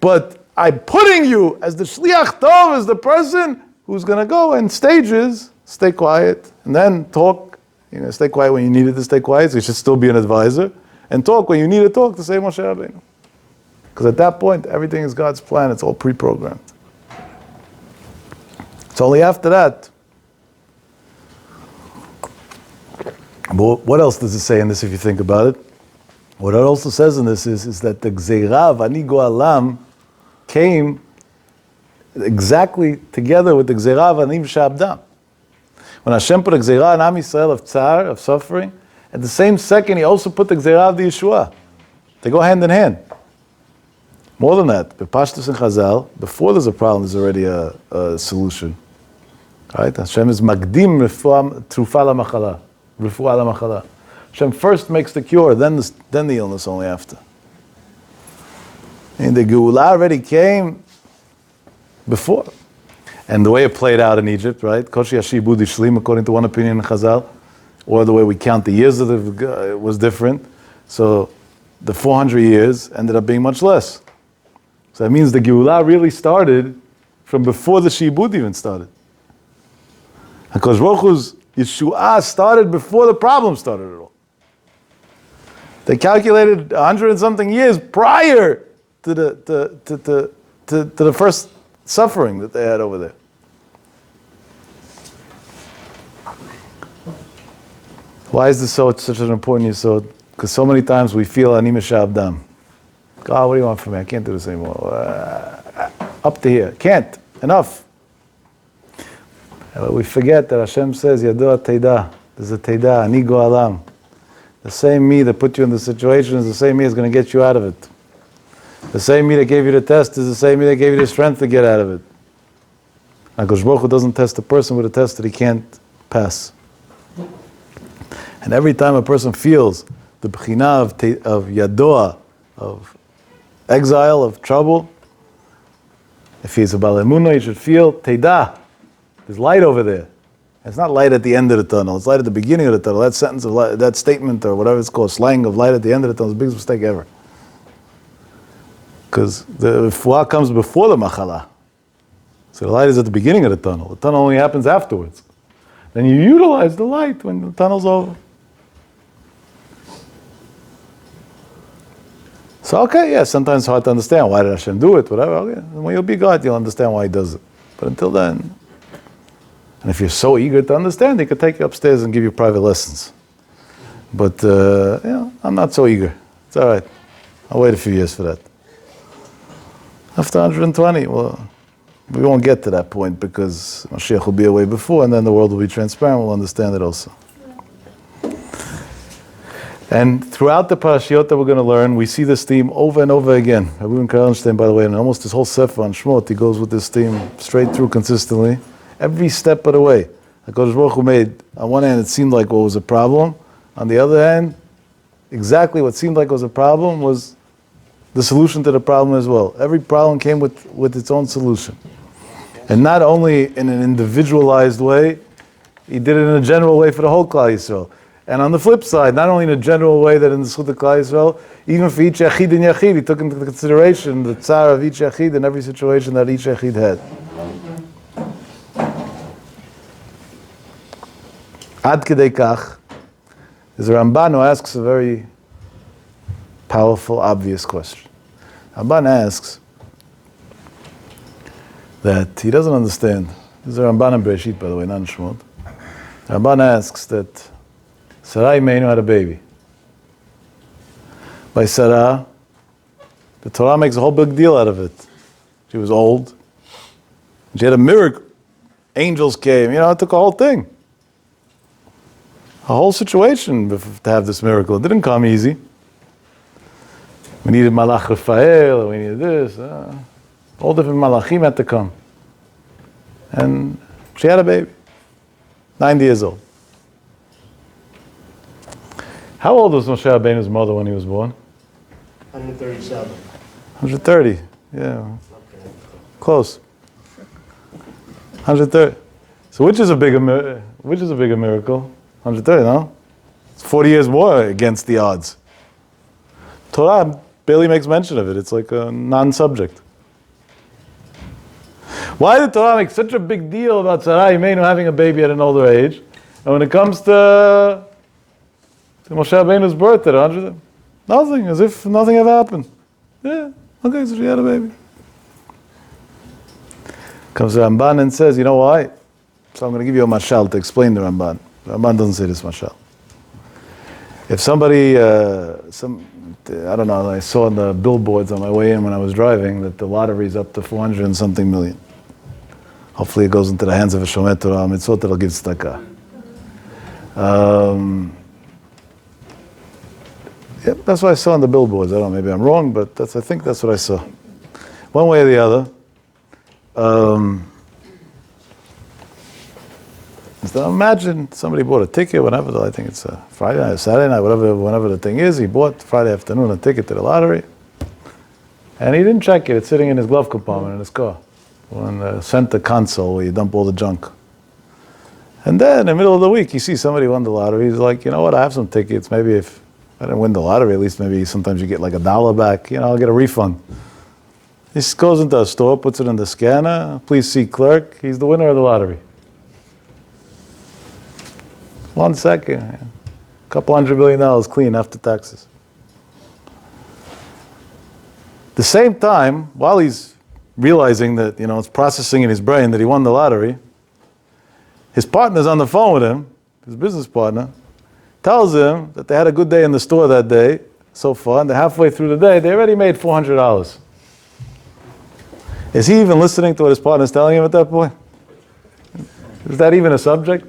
But I'm putting you as the Shliach Tov, as the person who's going to go in stages, stay quiet, and then talk. Stay quiet when you needed to stay quiet, so you should still be an advisor. And talk when you need to talk to say Moshe Rabbeinu. Because at that point, everything is God's plan. It's all pre-programmed. It's only after that. But what else does it say in this if you think about it? What it also says in this is that the Gzeira of Ani Go'alam came exactly together with the Gzeira of Ani Mishabdam. When Hashem put a Gzeira on Am Yisrael of Tzar, of suffering, at the same second, he also put the Gzeira of the Yeshua. They go hand in hand. More than that, B'Pashtus and Chazal, before there's a problem, there's already a solution. Right? Hashem is Magdim Trufa LaMachala. Refuah LaMachala. Hashem first makes the cure, then the illness only after. And the Geulah already came before. And the way it played out in Egypt, right? Koshi Hashibud Ishlim, according to one opinion in Chazal, or the way we count the years of it was different. So the 400 years ended up being much less. So that means the Geulah really started from before the Shibud even started. Because Baruch Hu's Yeshua started before the problem started at all. They calculated 100 and something years prior to the first suffering that they had over there. Why is this such an important yesod? Because so many times we feel ani mishabdam. God, what do you want from me? I can't do this anymore. Up to here. Can't. Enough. We forget that Hashem says, Yadua Teida. There's a Teida, Ani Go'alam. The same me that put you in the situation is the same me that's going to get you out of it. The same me that gave you the test is the same me that gave you the strength to get out of it. HaKadosh Baruch Hu doesn't test a person with a test that he can't pass. And every time a person feels the b'china of yadoa, of exile, of trouble, if he's a Bal Emunah, he should feel teida. There's light over there. It's not light at the end of the tunnel. It's light at the beginning of the tunnel. That sentence of light, that statement or whatever it's called, slang of light at the end of the tunnel is the biggest mistake ever. Because the refuah comes before the machala. So the light is at the beginning of the tunnel. The tunnel only happens afterwards. Then you utilize the light when the tunnel's over. So okay, yeah, sometimes it's hard to understand. Why did Hashem do it? Whatever. Okay. When you'll be God, you'll understand why He does it. But until then, and if you're so eager to understand, He could take you upstairs and give you private lessons. But I'm not so eager. It's all right. I'll wait a few years for that. After 120, well, we won't get to that point because Mashiach will be away before, and then the world will be transparent. We'll understand it also. And throughout the parashiot that we're going to learn, we see this theme over and over again. Rabbi Karlstein, by the way, and almost this whole sefer on Shemot, he goes with this theme straight through consistently, every step of the way. HaKadosh Baruch Hu made, on one hand, it seemed like what was a problem. On the other hand, exactly what seemed like was a problem was the solution to the problem as well. Every problem came with its own solution. And not only in an individualized way, he did it in a general way for the whole Klal Yisrael. And on the flip side, not only in a general way that in the Zchut of Klal Yisrael, even for each Yachid and Yachid, he took into consideration the tzar of each Yachid in every situation that each Yachid had. Ad kedei kach, There's a Ramban who asks a very powerful, obvious question. Ramban asks that he doesn't understand. This is a Ramban in Bereshit, by the way, not in Shemot. Ramban asks that Sarai Meinu had a baby. By Sarah, the Torah makes a whole big deal out of it. She was old. She had a miracle. Angels came. It took a whole thing. A whole situation to have this miracle. It didn't come easy. We needed Malach Raphael, we needed this. All different Malachim had to come. And she had a baby. 90 years old. How old was Moshe Rabbeinu's mother when he was born? 137. 130, yeah. Okay. Close. 130. So which is a bigger miracle? 130, no? It's 40 years more against the odds. Torah barely makes mention of it. It's like a non-subject. Why did Torah make such a big deal about Sarai Meinu having a baby at an older age? And when it comes to Moshe Rabbeinu's birth at 100, nothing, as if nothing ever happened. Yeah, okay, so she had a baby. Comes the Ramban and says, you know why? So I'm going to give you a mashal to explain the Ramban. The Ramban doesn't say this mashal. If somebody, I don't know, I saw on the billboards on my way in when I was driving that the lottery's up to 400 and something million. Hopefully it goes into the hands of a Shomer Torah mitzvot that'll give tzedakah. Yep, that's what I saw on the billboards. I don't know, maybe I'm wrong, but I think that's what I saw. One way or the other. So imagine somebody bought a ticket, whenever, I think it's a Friday night, Saturday night, whenever the thing is, he bought Friday afternoon a ticket to the lottery, and he didn't check it. It's sitting in his glove compartment in his car, on the center console where you dump all the junk. And then in the middle of the week, you see somebody won the lottery. He's like, you know what, I have some tickets. Maybe if I didn't win the lottery, at least maybe sometimes you get like $1 back. I'll get a refund. He goes into a store, puts it in the scanner. Please see clerk. He's the winner of the lottery. 1 second. A couple $100 million clean after taxes. The same time, while he's realizing that, it's processing in his brain that he won the lottery, his partner's on the phone with him, his business partner, tells him that they had a good day in the store that day so far, and they're halfway through the day, they already made $400. Is he even listening to what his partner's telling him at that point? Is that even a subject?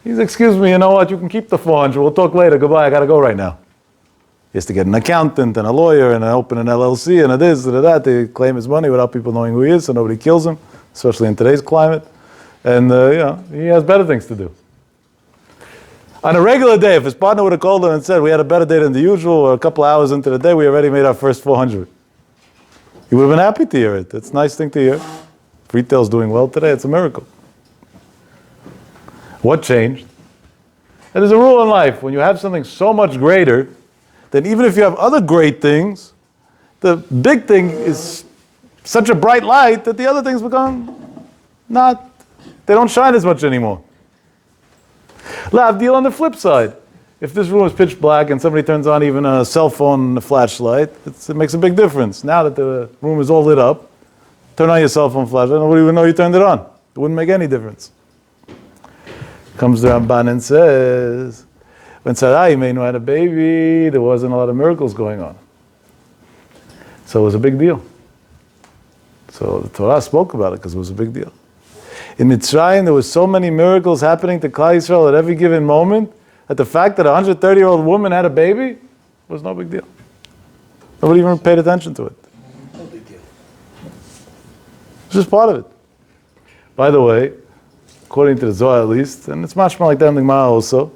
He's, excuse me, you know what, you can keep the 400, we'll talk later, goodbye, I gotta go right now. He has to get an accountant and a lawyer and open an LLC and a this and a that to claim his money without people knowing who he is so nobody kills him, especially in today's climate. And, he has better things to do. On a regular day, if his partner would have called him and said, we had a better day than the usual, or a couple hours into the day, we already made our first 400. He would have been happy to hear it. It's a nice thing to hear. If retail's doing well today, it's a miracle. What changed? And there's a rule in life. When you have something so much greater, then even if you have other great things, the big thing is such a bright light that the other things become they don't shine as much anymore. Deal on the flip side. If this room is pitch black and somebody turns on even a cell phone flashlight, it makes a big difference. Now that the room is all lit up, turn on your cell phone flashlight, nobody would know you turned it on. It wouldn't make any difference. Comes the Ramban and says, when Sarai Meinu had a baby, there wasn't a lot of miracles going on. So it was a big deal. So the Torah spoke about it because it was a big deal. In Mitzrayim, there was so many miracles happening to Klal Yisrael at every given moment that the fact that a 130-year-old woman had a baby was no big deal. Nobody even paid attention to it. No big deal. It's just part of it. By the way, according to the Zohar at least, and it's much more like that in the Gemara also,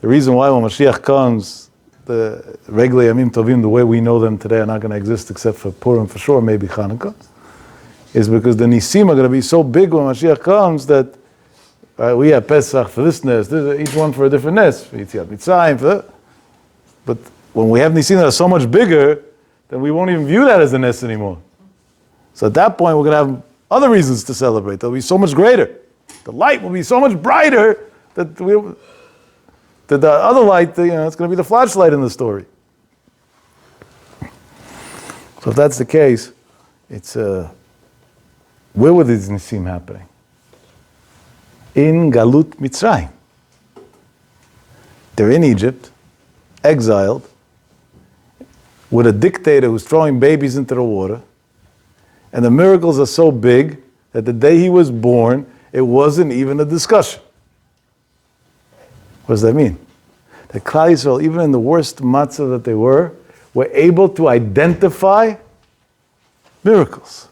the reason why when Mashiach comes, the regular Yamim Tovim, the way we know them today, are not going to exist except for Purim for sure, maybe Hanukkah, is because the Nisim are going to be so big when Mashiach comes that we have Pesach for this nest, each one for a different nest, for Yetziat Mitzrayim, but when we have Nisim that are so much bigger, then we won't even view that as a nest anymore. So at that point, we're going to have other reasons to celebrate. They'll be so much greater. The light will be so much brighter that the other light, it's going to be the flashlight in the story. So if that's the case, it's where were these nisim happening? In Galut Mitzrayim. They're in Egypt, exiled, with a dictator who's throwing babies into the water, and the miracles are so big that the day he was born, it wasn't even a discussion. What does that mean? That Klal Yisrael, even in the worst matzah that they were able to identify miracles.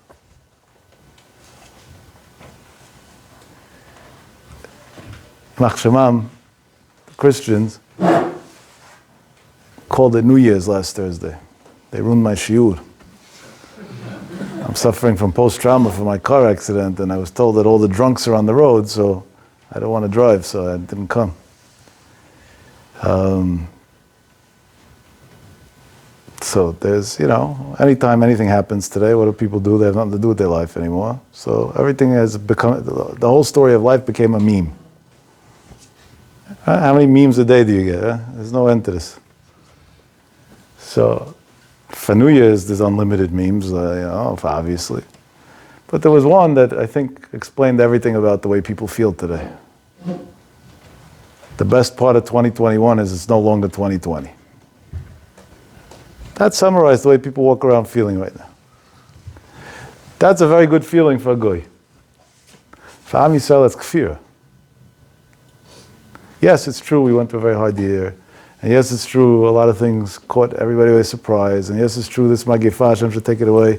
Machshemam, the Christians, called it New Year's last Thursday. They ruined my shiur. I'm suffering from post-trauma from my car accident, and I was told that all the drunks are on the road, so I don't want to drive, so I didn't come. So there's, anytime anything happens today, what do people do? They have nothing to do with their life anymore. So everything has become, the whole story of life became a meme. How many memes a day do you get? There's no end to this. So for New Year's, there's unlimited memes, obviously. But there was one that I think explained everything about the way people feel today. The best part of 2021 is it's no longer 2020. That summarized the way people walk around feeling right now. That's a very good feeling for a goy. For Am Yisrael, it's kfir. Yes, it's true, we went through a very hard year. And yes, it's true, a lot of things caught everybody by surprise. And yes, it's true, this Magifah, Hashem should take it away,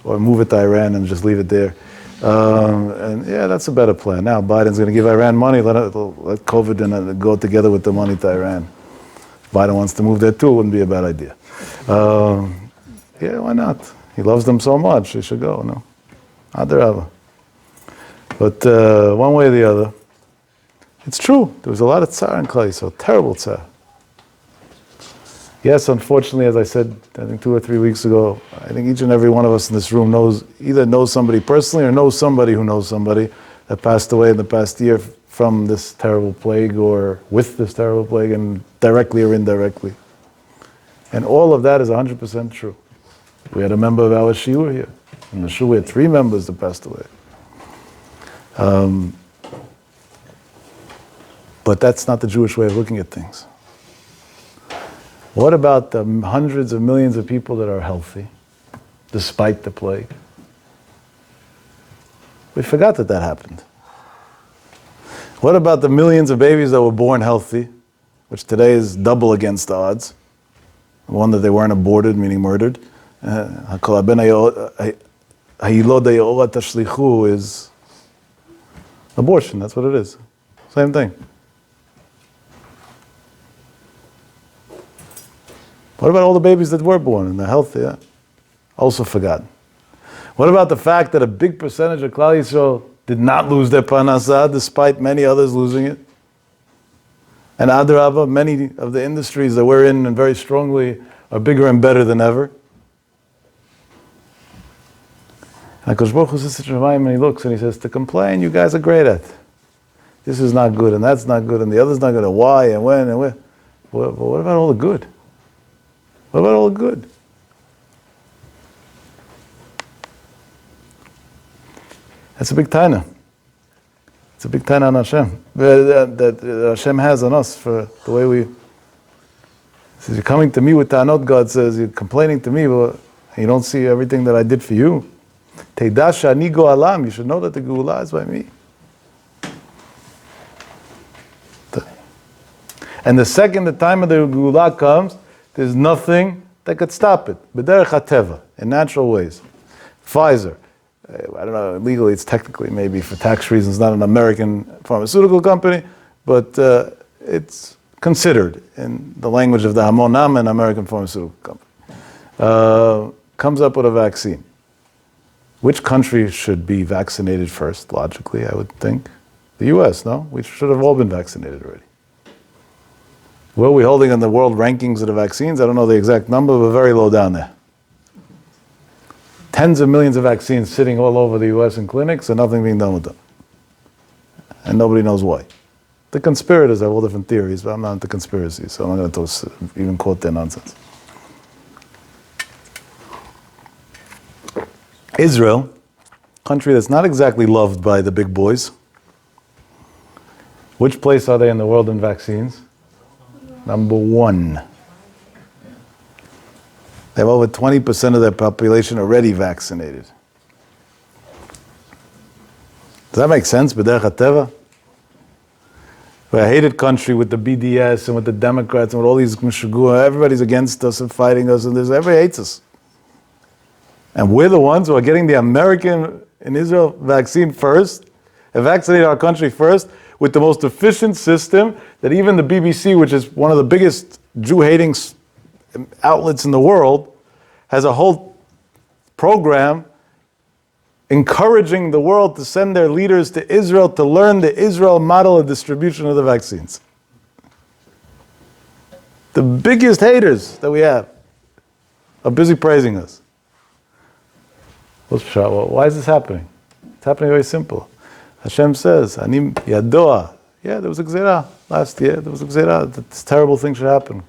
or move it to Iran and just leave it there. And yeah, that's a better plan. Now Biden's going to give Iran money, let COVID and go together with the money to Iran. Biden wants to move there too, it wouldn't be a bad idea. Yeah, why not? He loves them so much, he should go, no? Adarabah. But one way or the other, it's true, there was a lot of tsar in Klal Yisrael, terrible tsar. Yes, unfortunately, as I said, I think 2 or 3 weeks ago, I think each and every one of us in this room either knows somebody personally or knows somebody who knows somebody that passed away in the past year from this terrible plague or with this terrible plague, and directly or indirectly. And all of that is 100% true. We had a member of our shiur here. In the shiur, we had 3 members that passed away. But that's not the Jewish way of looking at things. What about the hundreds of millions of people that are healthy, despite the plague? We forgot that happened. What about the millions of babies that were born healthy, which today is double against the odds? One, that they weren't aborted, meaning murdered. Is abortion, that's what it is. Same thing. What about all the babies that were born and they're healthy? Yeah? Also forgotten. What about the fact that a big percentage of Klal Yisrael did not lose their parnassah, despite many others losing it? And adarabah, many of the industries that we're in and very strongly are bigger and better than ever. And HaKadosh Baruch Hu sits at Shemayim and he looks and he says, to complain, you guys are great at. This is not good and that's not good and the other's not good, and why and when and where. But what about all the good? What about all the good? That's a big taina. It's a big taina on Hashem. That Hashem has on us for the way we... He says, you're coming to me with ta'anot, God says, you're complaining to me, but you don't see everything that I did for you. Teida shani go'alam, you should know that the Geulah is by me. And the second the time of the Geulah comes, there's nothing that could stop it. B'derech hateva, in natural ways. Pfizer, I don't know, legally it's technically maybe for tax reasons not an American pharmaceutical company, but it's considered in the language of the Hamonam an American pharmaceutical company. Comes up with a vaccine. Which country should be vaccinated first, logically, I would think? The US, no? We should have all been vaccinated already. Where are we holding on the world rankings of the vaccines? I don't know the exact number, but very low down there. Tens of millions of vaccines sitting all over the US in clinics and nothing being done with them. And nobody knows why. The conspirators have all different theories, but I'm not into conspiracy, so I'm not going to even quote their nonsense. Israel, country that's not exactly loved by the big boys. Which place are they in the world in vaccines? Number 1. They have over 20% of their population already vaccinated. Does that make sense? B'derech hateva? We're a hated country with the BDS and with the Democrats and with all these meshugua. Everybody's against us and fighting us, and everybody hates us. And we're the ones who are getting the American and Israel vaccine first, and vaccinate our country first, with the most efficient system that even the BBC, which is one of the biggest Jew-hating outlets in the world, has a whole program encouraging the world to send their leaders to Israel to learn the Israel model of distribution of the vaccines. The biggest haters that we have are busy praising us. Why is this happening? It's happening very simple. Hashem says, Anim Yadoa. Yeah, there was a exile last year. There was a exile that this terrible thing should happen.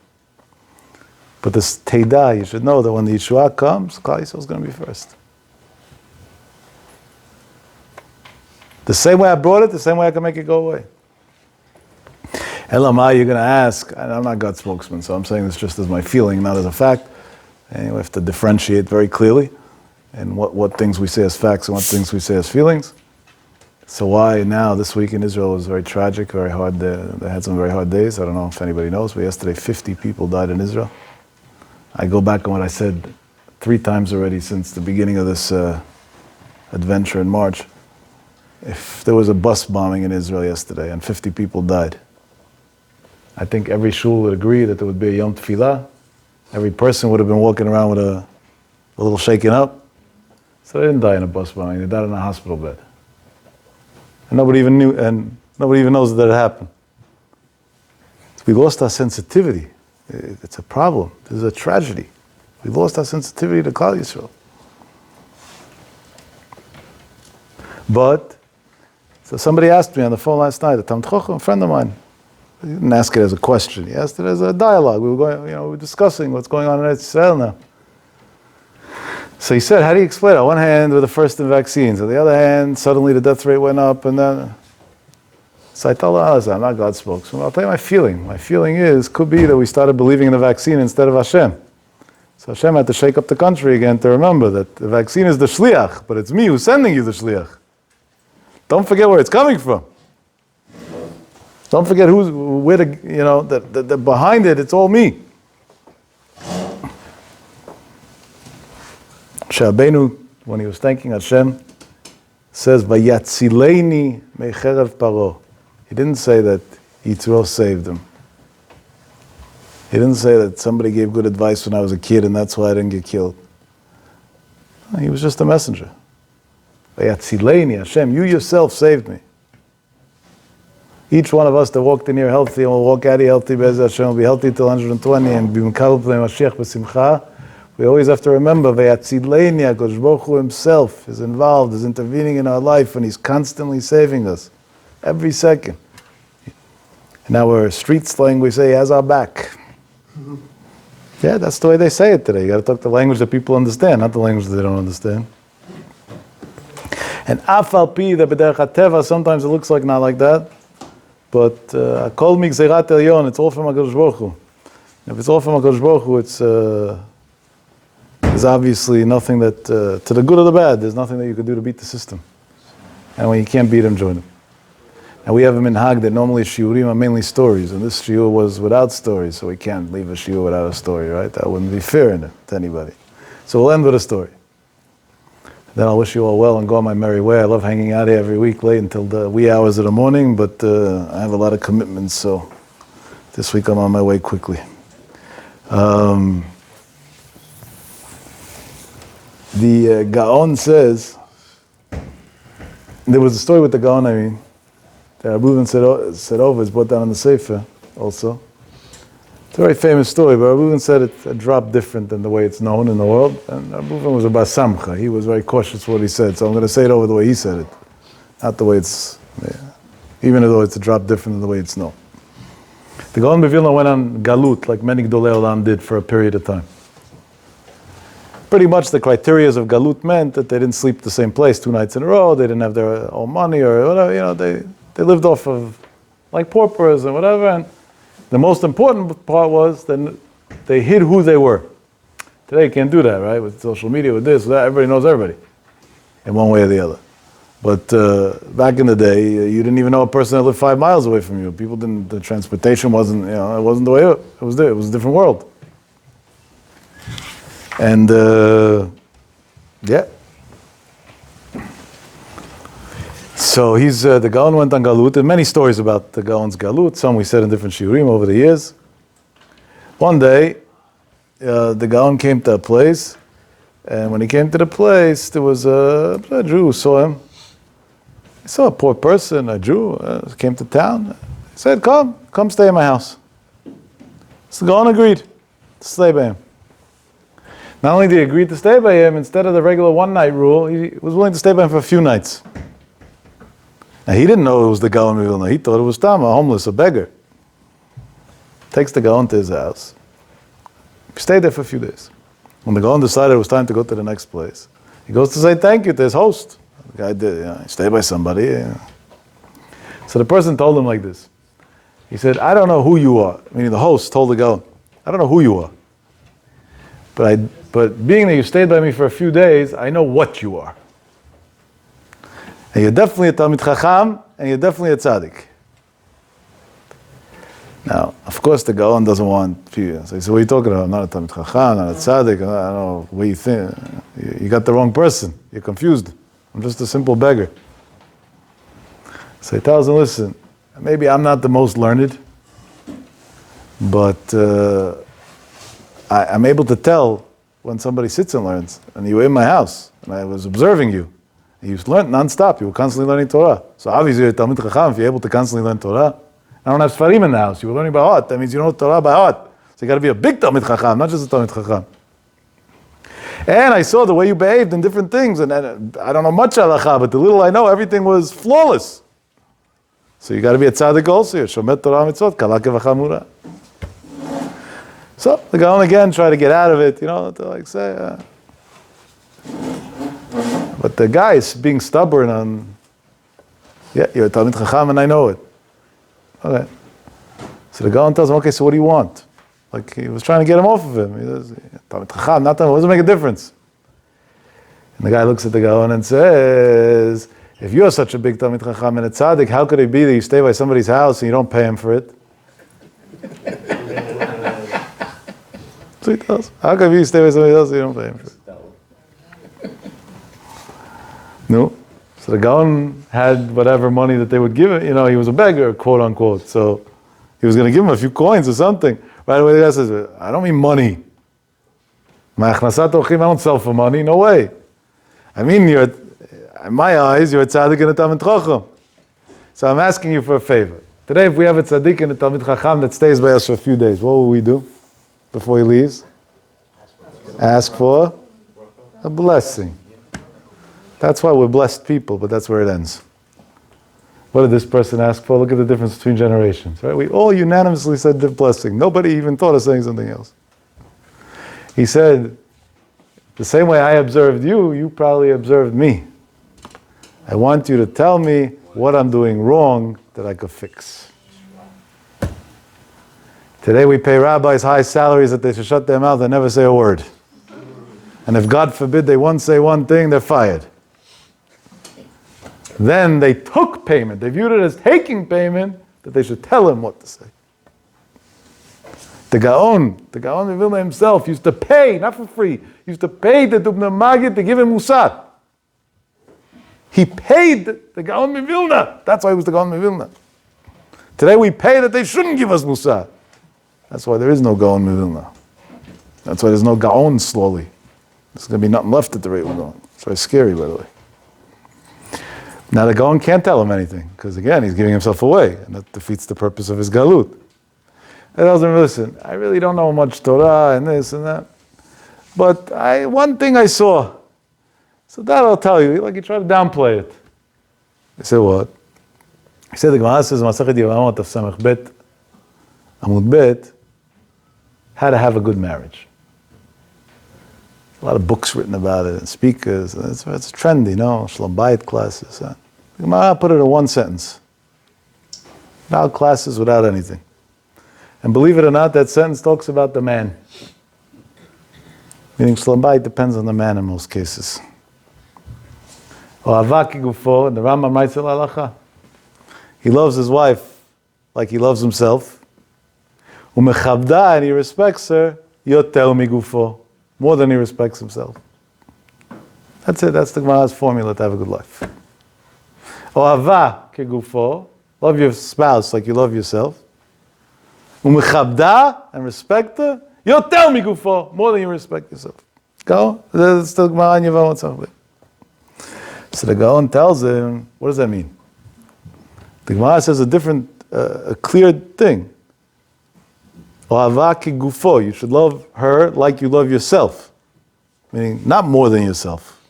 But this Teidah, you should know that when the Yeshua comes, Klal Yisrael is going to be first. The same way I brought it, the same way I can make it go away. Elamai, you're going to ask, and I'm not God's spokesman, so I'm saying this just as my feeling, not as a fact. And we have to differentiate very clearly and what things we say as facts and what things we say as feelings. So why now, this week in Israel was very tragic, very hard. They had some very hard days. I don't know if anybody knows, but yesterday 50 people died in Israel. I go back on what I said 3 times already since the beginning of this adventure in March. If there was a bus bombing in Israel yesterday and 50 people died, I think every shul would agree that there would be a Yom Tefillah. Every person would have been walking around with a little shaken up. So they didn't die in a bus bombing, they died in a hospital bed. And nobody even knew, and nobody even knows that it happened. So we lost our sensitivity. It's a problem. This is a tragedy. We lost our sensitivity to Klal Yisrael. But, so somebody asked me on the phone last night, a Talmid Chacham, a friend of mine. He didn't ask it as a question. He asked it as a dialogue. We were discussing what's going on in Israel now. So he said, how do you explain it? On one hand, we're the first in vaccines. On the other hand, suddenly the death rate went up, and then... So I told him, I'm not God's spokesman. I'll tell you my feeling. My feeling is, could be that we started believing in the vaccine instead of Hashem. So Hashem had to shake up the country again to remember that the vaccine is the shliach, but it's me who's sending you the shliach. Don't forget where it's coming from. Don't forget that behind it, it's all me. Shabbeinu, when he was thanking Hashem, says, "Vayatzileni mecherev Paro." He didn't say that Yitro saved him. He didn't say that somebody gave good advice when I was a kid and that's why I didn't get killed. No, he was just a messenger. Vayatzileni, Hashem, you yourself saved me. Each one of us that walked in here healthy and will walk out of here healthy, Be'ez Hashem, will be healthy till 120 and be Mekabel Pnei Mashiach b'simcha. We always have to remember, Vayatzileni, HaKadosh Baruch Hu himself is involved, is intervening in our life, and he's constantly saving us. Every second. In our street slang, we say, he has our back. Yeah, that's the way they say it today. You got to talk the language that people understand, not the language that they don't understand. And afal pi, the b'derech hateva, sometimes it looks like not like that. But kol migzerat elyon, it's all from HaKadosh Baruch Hu. If it's all from HaKadosh Baruch Hu, there's obviously nothing that, to the good or the bad, there's nothing that you could do to beat the system. And when you can't beat them, join them. And we have a minhag that normally shiurim are mainly stories, and this shiur was without stories, so we can't leave a shiur without a story, right? That wouldn't be fair in it to anybody. So we'll end with a story. Then I'll wish you all well and go on my merry way. I love hanging out here every week late until the wee hours of the morning, but I have a lot of commitments, so this week I'm on my way quickly. The Gaon says, there was a story with the Gaon, that Rabbi Reuven said over, it's brought down in the Sefer also. It's a very famous story, but Rabbi Reuven said it dropped different than the way it's known in the world. And Rabbi Reuven was a Basamcha. He was very cautious what he said, so I'm going to say it over the way he said it, not the way it's... Yeah. even though it's a drop different than the way it's known. The Gaon of Vilna went on galut, like many Gdolei Olam did for a period of time. Pretty much the criteria of galut meant that they didn't sleep the same place 2 nights in a row, they didn't have their own money or whatever, they lived off of like paupers and whatever, and the most important part was that they hid who they were. Today you can't do that, right? With social media, with this, with that, everybody knows everybody in one way or the other. But back in the day, you didn't even know a person that lived 5 miles away from you. People didn't, the transportation wasn't, it wasn't the way it was there. It was a different world. And, yeah. So the Gaon went on Galut. There are many stories about the Gaon's Galut. Some we said in different shiurim over the years. One day, the Gaon came to a place, and when he came to the place, there was a Jew who saw him. He saw a poor person, a Jew, came to town. He said, come stay in my house. So the Gaon agreed to stay by him. Not only did he agree to stay by him, instead of the regular one-night rule, he was willing to stay by him for a few nights. Now, he didn't know it was the Gaon of Vilna. He thought it was Tam, a homeless, a beggar. Takes the Gaon to his house. He stayed there for a few days. When the Gaon decided it was time to go to the next place, he goes to say thank you to his host. The guy did, he stayed by somebody. So the person told him like this. He said, I don't know who you are. Meaning the host told the Gaon, I don't know who you are. But being that you stayed by me for a few days, I know what you are. And you're definitely a Talmid Chacham, and you're definitely a tzaddik. Now, of course, the Gaon doesn't want people. So he said, what are you talking about? I'm not a Talmid Chacham, not a tzaddik. I don't know what you think. You got the wrong person. You're confused. I'm just a simple beggar. So he tells him, listen, maybe I'm not the most learned, but I'm able to tell when somebody sits and learns. And you were in my house, and I was observing you. You learned non-stop. You were constantly learning Torah. So obviously you're a Talmid Chacham if you're able to constantly learn Torah. I don't have Sfarim in the house. You were learning by heart. That means you know Torah by heart. So you got to be a big Talmid Chacham, not just a Talmid Chacham. And I saw the way you behaved in different things. And I don't know much halacha, but the little I know, everything was flawless. So you got to be a tzaddik also. You're shomet Torah mitzvot, kala kevachamura. So the Gaon again tried to get out of it, to like say. But the guy is being stubborn on, you're a Talmid Chacham and I know it. Okay. So the Gaon tells him, okay, so what do you want? Like he was trying to get him off of him. He says, Talmid Chacham, not Talmid, what does it make a difference? And the guy looks at the Gaon and says, if you're such a big Talmid Chacham and a tzaddik, how could it be that you stay by somebody's house and you don't pay him for it? So he tells, how could you stay by somebody else and you don't pay him for it? No. So the Gaon had whatever money that they would give him. He was a beggar, quote unquote. So he was going to give him a few coins or something. Right away the guy says, I don't mean money. I don't sell for money. No way. I mean, in my eyes, you're a tzaddik and a Talmid Chacham. So I'm asking you for a favor. Today, if we have a tzaddik and a Talmid Chacham that stays by us for a few days, what will we do before he leaves? Ask for a blessing. That's why we're blessed people, but that's where it ends. What did this person ask for? Look at the difference between generations, right? We all unanimously said the blessing. Nobody even thought of saying something else. He said, the same way I observed you, you probably observed me. I want you to tell me what I'm doing wrong that I could fix. Today we pay rabbis high salaries that they should shut their mouth and never say a word. And if God forbid they once say one thing, they're fired. Then they took payment. They viewed it as taking payment that they should tell him what to say. The Gaon of Vilna himself used to pay, not for free, used to pay the Dubna Magid to give him Musar. He paid the Gaon of Vilna. That's why he was the Gaon of Vilna. Today we pay that they shouldn't give us Musar. That's why there is no Gaon of Vilna. That's why there's no Gaon slowly. There's going to be nothing left at the rate we're going. It's very scary, by the way. Now the Gaon can't tell him anything, because again, he's giving himself away, and that defeats the purpose of his galut. He tells him, listen, I really don't know much Torah and this and that, but one thing I saw, so that I'll tell you. Like he tried to downplay it. He said, what? He said the Gemara says, Masachet Yevamot of Samech Bet, Amud Bet, how to have a good marriage. A lot of books written about it, and speakers. It's trendy, Shalom Bayit classes. The Gemara put it in one sentence. Without classes, without anything. And believe it or not, that sentence talks about the man. Meaning Shalom Bayit depends on the man in most cases. Ohava kigufo, and the Rambam writes in Halacha. He loves his wife like he loves himself. Umechabda, and he respects her, yoter migufo, more than he respects himself. That's it. That's the Gemara's formula to have a good life. Ohava kigufo, love your spouse like you love yourself. Umechabda, and respect her, yoter migufo, more than you respect yourself. Go. That's the Gemara in Yevamot Samech. So the Gaon tells him, what does that mean? The Gemara says a clear thing. Ohava kigufo, you should love her like you love yourself. Meaning, not more than yourself.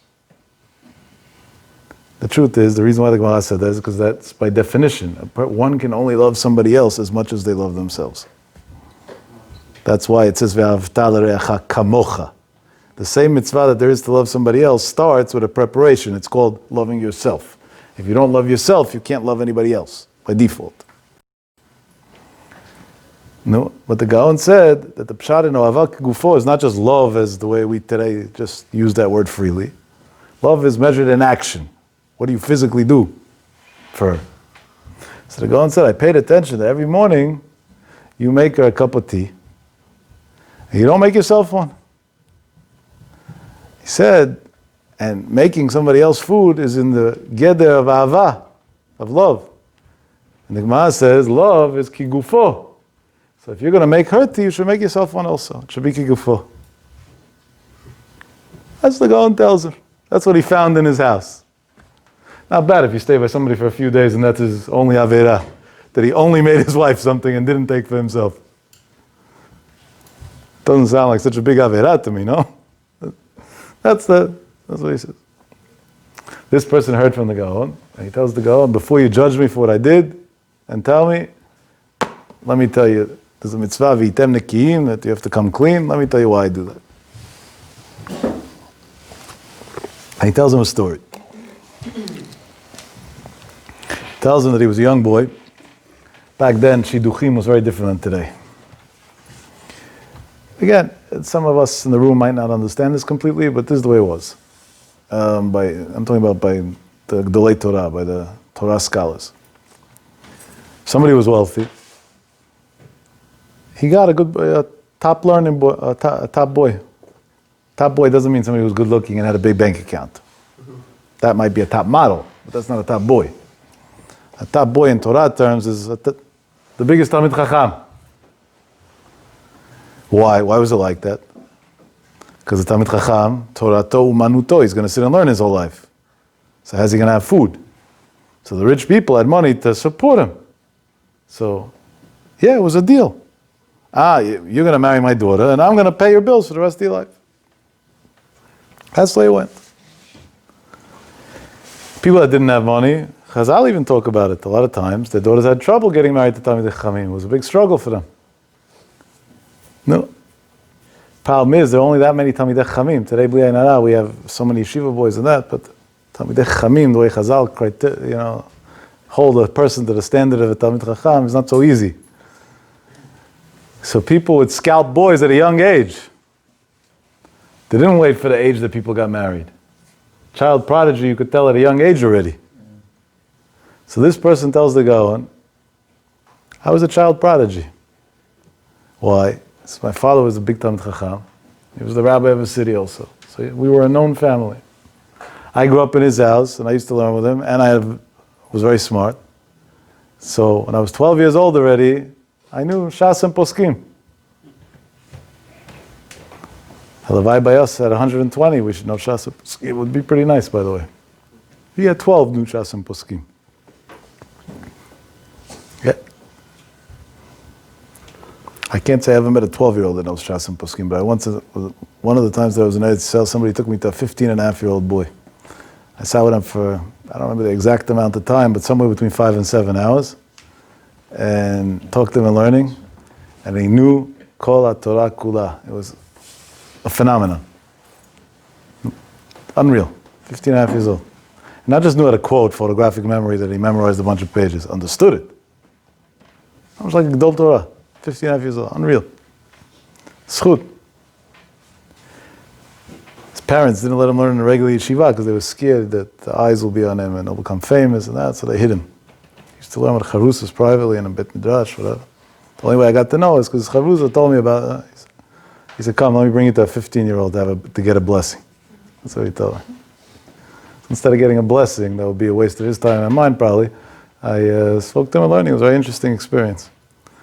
The truth is, the reason why the Gemara said that is because that's by definition. One can only love somebody else as much as they love themselves. That's why it says, Ve'ahavta l'reacha kamocha. The same mitzvah that there is to love somebody else starts with a preparation. It's called loving yourself. If you don't love yourself, you can't love anybody else, by default. No, but the Gaon said that the pshat in Ohava kigufo is not just love as the way we today just use that word freely. Love is measured in action. What do you physically do for her? So the Gaon said, I paid attention that every morning you make her a cup of tea, and you don't make yourself one. He said, and making somebody else food is in the geder of ahava, of love. And the Gemara says, love is kigufo. So if you're going to make her tea, you should make yourself one also. It should be kigufo. That's what the Gaon tells him. That's what he found in his house. Not bad if you stay by somebody for a few days and that's his only avera, that he only made his wife something and didn't take for himself. Doesn't sound like such a big avera to me, no? That's what he says. This person heard from the Gaon, and he tells the Gaon, before you judge me for what I did, and tell me, let me tell you, there's a mitzvah, v'item nekiyim, that you have to come clean. Let me tell you why I do that. And he tells him a story. Tells him that he was a young boy. Back then, shidduchim was very different than today. Again, some of us in the room might not understand this completely, but this is the way it was. I'm talking about by the Gdolei Torah, by the Torah scholars. Somebody was wealthy. He got a top learning boy, a top boy. Top boy doesn't mean somebody who was good looking and had a big bank account. That might be a top model, but that's not a top boy. A top boy in Torah terms is the biggest Talmid Chacham. Why? Why was it like that? Because the Talmid Chacham, Torato Umanuto, he's going to sit and learn his whole life. So how's he going to have food? So the rich people had money to support him. So, yeah, it was a deal. You're going to marry my daughter, and I'm going to pay your bills for the rest of your life. That's the way it went. People that didn't have money, Chazal even talk about it a lot of times. Their daughters had trouble getting married to Talmidei Chachamim. It was a big struggle for them. No. Problem is, there are only that many Talmidei Chachamim. Today, B'li Ayin Hara, we have so many yeshiva boys and that, but Talmidei Chachamim, the way Chazal, hold a person to the standard of a Talmid Chacham is not so easy. So people would scout boys at a young age. They didn't wait for the age that people got married. Child prodigy, you could tell at a young age already. So this person tells the Gaon, I was a child prodigy. Why? So my father was a big Talmid Chacham. He was the rabbi of a city also. So we were a known family. I grew up in his house, and I used to learn with him, and I was very smart. So when I was 12 years old already, I knew Shas and Poskim. Halavai by us at 120, we should know Shas and Poskim. It would be pretty nice, by the way. He at 12 knew Shas and Poskim. Yeah. I can't say I ever met a 12-year-old that knows Shas and Poskim, but one of the times that I was in Eretz Yisrael, somebody took me to a 15-and-a-half-year-old boy. I sat with him for I don't remember the exact amount of time, but somewhere between 5 and 7 hours, and talked to him and learning, and he knew Kol HaTorah Kula. It was a phenomenon. Unreal. 15 and a half years old. And not just knew how to quote, photographic memory that he memorized a bunch of pages, understood it. I was like Gdol Torah, 15 and a half years old. Unreal. Schut. His parents didn't let him learn in a regular yeshiva because they were scared that the eyes will be on him and he'll become famous and that, so they hid him. He used to learn with Charusas privately in a Bet Midrash, whatever. The only way I got to know is because Charusa told me about it. He said, come, let me bring you to a 15-year-old to get a blessing. That's what he told me. Instead of getting a blessing, that would be a waste of his time and mine probably, I spoke to him and learning. It was a very interesting experience.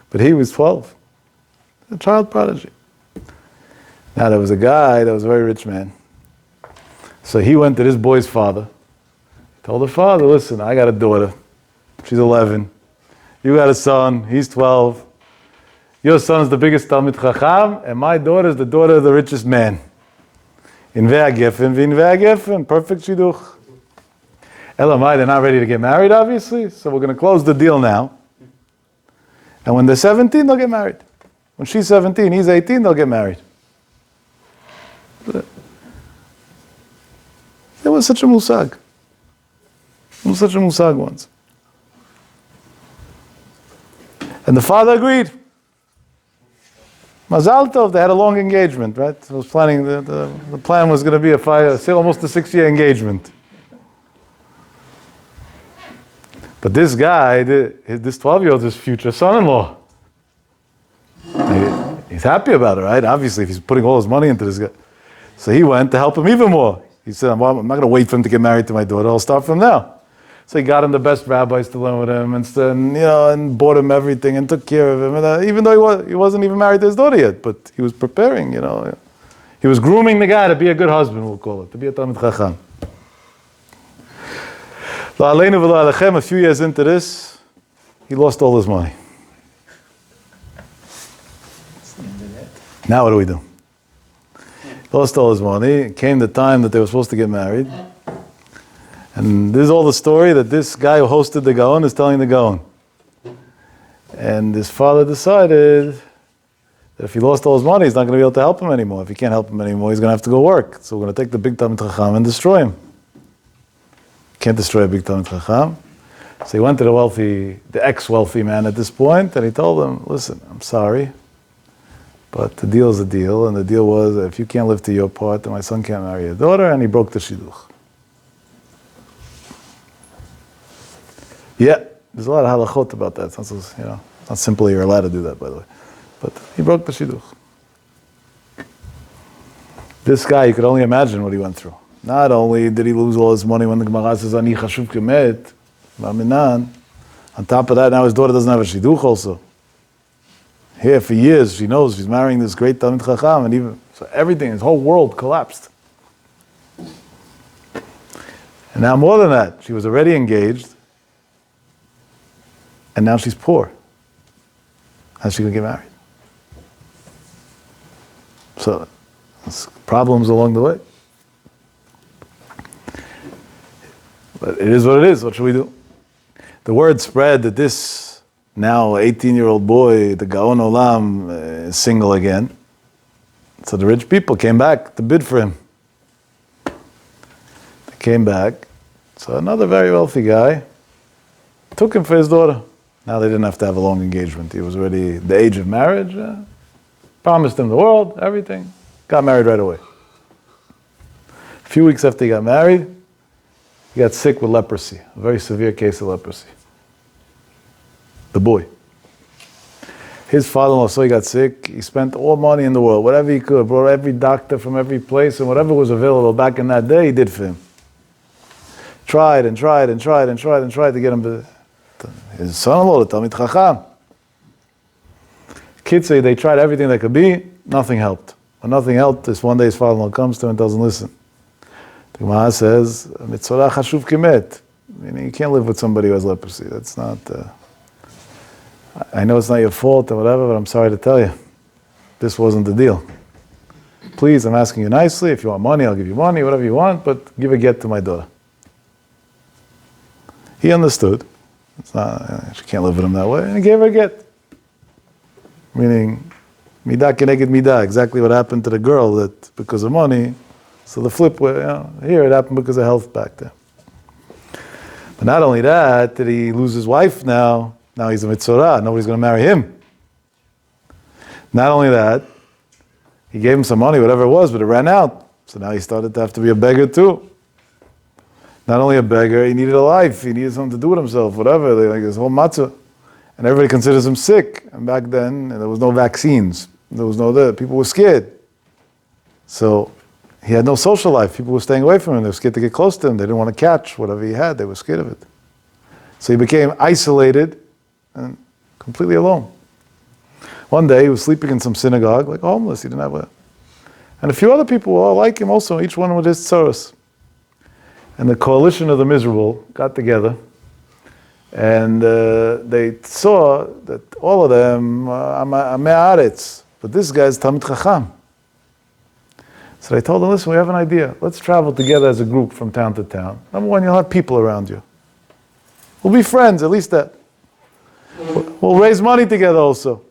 But he was 12, a child prodigy. Now there was a guy that was a very rich man. So he went to this boy's father, told the father, listen, I got a daughter, she's 11. You got a son, he's 12. Your son's the biggest Talmid Chacham, and my daughter is the daughter of the richest man. In Ve'agefen, perfect shidduch. Elamai, they're not ready to get married, obviously, so we're going to close the deal now. And when they're 17, they'll get married. When she's 17, he's 18, they'll get married. There was such a musag. There was such a musag once. And the father agreed. Mazal Tov, they had a long engagement, right? I was planning, the plan was going to be almost a 6-year engagement. But this guy, this 12-year-old is his future son-in-law. He's happy about it, right? Obviously, if he's putting all his money into this guy. So he went to help him even more. He said, well, I'm not going to wait for him to get married to my daughter. I'll start from now. So he got him the best rabbis to learn with him, and bought him everything and took care of him. And, even though he wasn't even married to his daughter yet, but he was preparing, He was grooming the guy to be a good husband, we'll call it, to be a Talmid Chacham. A few years into this, he lost all his money. Now what do we do? Lost all his money. It came the time that they were supposed to get married. And this is all the story that this guy who hosted the Gaon is telling the Gaon. And his father decided that if he lost all his money, he's not going to be able to help him anymore. If he can't help him anymore, he's going to have to go work. So we're going to take the big Talmid Chacham and destroy him. Can't destroy a big Talmid Chacham. So he went to the ex-wealthy man at this point, and he told him, listen, I'm sorry, but the deal is a deal, and the deal was that if you can't live to your part, then my son can't marry your daughter, and he broke the shidduch. Yeah, there's a lot of halachot about that. It's not, not simply you're allowed to do that, by the way. But he broke the shidduch. This guy, you could only imagine what he went through. Not only did he lose all his money when the Gemara says, Ani chashuv kemet, on top of that, now his daughter doesn't have a shidduch also. Here for years, she knows she's marrying this great Talmid Chacham, and so everything, his whole world collapsed. And now more than that, she was already engaged, and now she's poor. How's she going to get married? So, there's problems along the way. But it is what it is. What should we do? The word spread that this now 18-year-old boy, the Gaon Olam, is single again. So the rich people came back to bid for him. They came back. So another very wealthy guy took him for his daughter. Now they didn't have to have a long engagement. He was already the age of marriage. Promised him the world, everything. Got married right away. A few weeks after he got married, he got sick with leprosy, a very severe case of leprosy. The boy. His father-in-law saw he got sick. He spent all money in the world, whatever he could, brought every doctor from every place, and whatever was available back in that day, he did for him. Tried and tried and tried and tried and tried to get him to his son-in-law, the Talmid Chacham. Kids say they tried everything that could be, nothing helped. When nothing helped, this one day his father-in-law comes to him and tells him, listen, the Gemara says, Mitzorah chashuv kemet. Meaning you can't live with somebody who has leprosy. That's not, I know it's not your fault or whatever, but I'm sorry to tell you, this wasn't the deal. Please, I'm asking you nicely, if you want money, I'll give you money, whatever you want, but give a get to my daughter. He understood. It's not, she can't live with him that way. And he gave her a get. Meaning, midah keneged midah, exactly what happened to the girl that because of money. So the flip, here it happened because of health back there. But not only that, did he lose his wife now? Now he's a mitzorah. Nobody's going to marry him. Not only that, he gave him some money, whatever it was, but it ran out. So now he started to have to be a beggar too. Not only a beggar, he needed a life. He needed something to do with himself, whatever. Like his whole matzah. And everybody considers him sick. And back then, there was no vaccines. There was no, people were scared. So he had no social life. People were staying away from him. They were scared to get close to him. They didn't want to catch whatever he had. They were scared of it. So he became isolated and completely alone. One day he was sleeping in some synagogue, like homeless. He didn't have a... And a few other people were all like him also, each one with his tzoros. And the coalition of the miserable got together and they saw that all of them are me'aretz, but this guy's Talmid Chacham. So they told him, listen, we have an idea. Let's travel together as a group from town to town. Number one, you'll have people around you. We'll be friends, at least that. We'll raise money together also.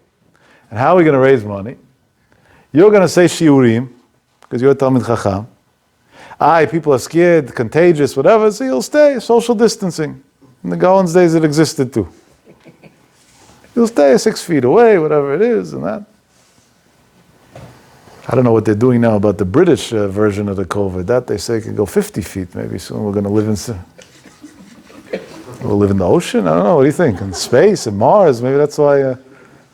And how are we going to raise money? You're going to say shiurim, because you're a Talmid Chacham. People are scared, contagious, whatever, so you'll stay, social distancing. In the Gaon's days it existed too. You'll stay 6 feet away, whatever it is, and that. I don't know what they're doing now about the British version of the COVID. That they say can go 50 feet. Maybe soon we're going to live we'll live in the ocean? I don't know, what do you think? In space, in Mars? Maybe that's why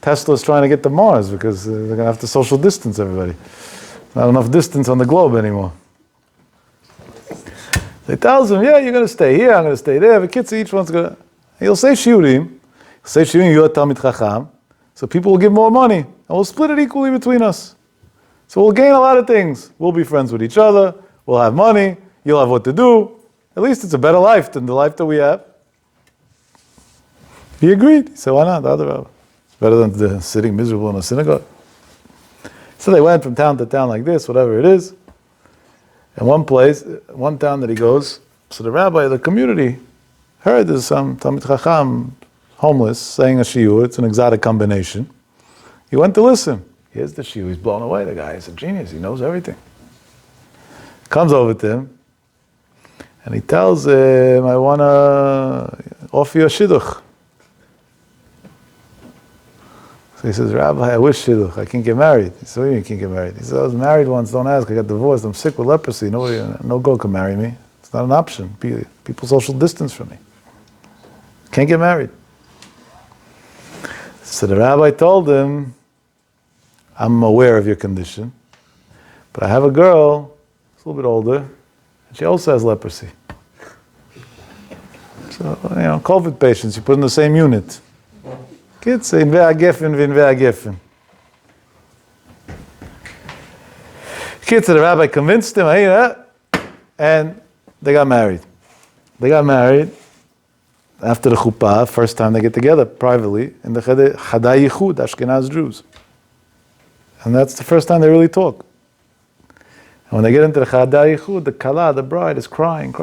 Tesla's trying to get to Mars, because they're going to have to social distance everybody. Not enough distance on the globe anymore. They tells him, yeah, you're going to stay here, I'm going to stay there. The kids, each one's going to... He'll say shiurim. He'll say shiurim, you're a Talmid Chacham. So people will give more money. And we'll split it equally between us. So we'll gain a lot of things. We'll be friends with each other. We'll have money. You'll have what to do. At least it's a better life than the life that we have. He agreed. He said, why not? The other rabbi. It's better than sitting miserable in a synagogue. So they went from town to town like this, whatever it is. In one place, one town that he goes, so the rabbi of the community heard there's some Talmid Chacham, homeless, saying a shiur. It's an exotic combination. He went to listen. Here's the shiur. He's blown away. The guy is a genius. He knows everything. Comes over to him, and he tells him, I want to offer you a shidduch. So he says, Rabbi, I wish shidduch. I can't get married. He says, what do you mean you can't get married? He says, I was married once, don't ask. I got divorced. I'm sick with leprosy. No girl can marry me. It's not an option. People social distance from me. Can't get married. So the rabbi told him, I'm aware of your condition, but I have a girl, she's a little bit older, and she also has leprosy. So, COVID patients, you put in the same unit. Kids say, Inve Agefen. Kids, the rabbi convinced him, and they got married. They got married after the chuppah, first time they get together privately, in the Chadai Yichud, Ashkenaz Jews. And that's the first time they really talk. And when they get into the Chadai Yichud, the Kala, the bride, is crying.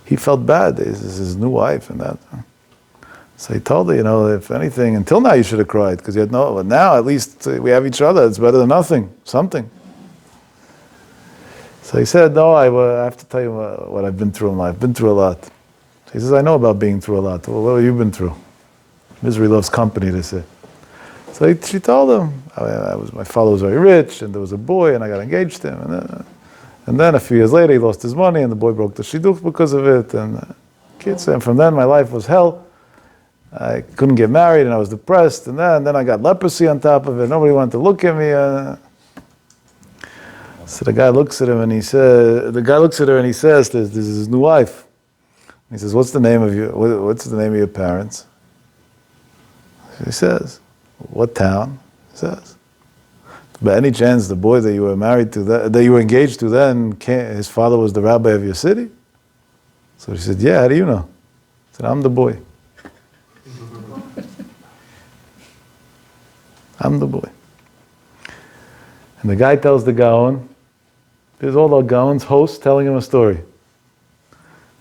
He felt bad. This is his new wife and that. So he told her, if anything, until now you should have cried, because you had no, but now at least we have each other. It's better than nothing, something. So he said, no, I have to tell you what I've been through in life. I've been through a lot. He says, I know about being through a lot. Well, what have you been through? Misery loves company, they say. So she told him, my father was very rich, and there was a boy, and I got engaged to him. And then a few years later, he lost his money, and the boy broke the shidduch because of it. And kids, and from then, my life was hell. I couldn't get married, and I was depressed. And then I got leprosy on top of it. Nobody wanted to look at me. So the guy looks at him, and he says, this is his new wife. He says, what's the name of your parents? He says, what town? He says, by any chance the boy that you were married to, that you were engaged to then, his father was the rabbi of your city? So she said, yeah, how do you know? He said, I'm the boy. I'm the boy. And the guy tells the Gaon, there's all the Gaon's hosts telling him a story.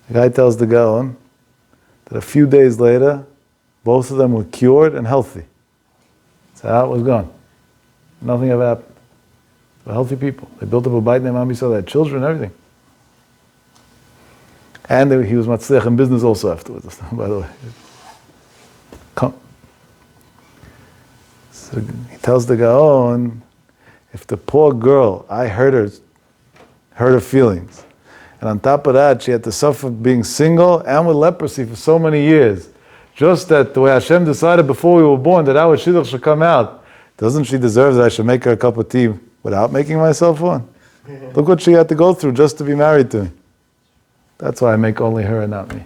The guy tells the Gaon that a few days later, both of them were cured and healthy. That's how it was gone. Nothing ever happened. They were healthy people. They built up a bait named Am Yisrael, they had children, everything. And he was matzliach in business also afterwards, by the way. Come. So he tells the Gaon, if the poor girl, I hurt her feelings, and on top of that, she had to suffer being single and with leprosy for so many years, just that the way Hashem decided before we were born that our shidduch should come out, doesn't she deserve that I should make her a cup of tea without making myself one? Look what she had to go through just to be married to me. That's why I make only her and not me.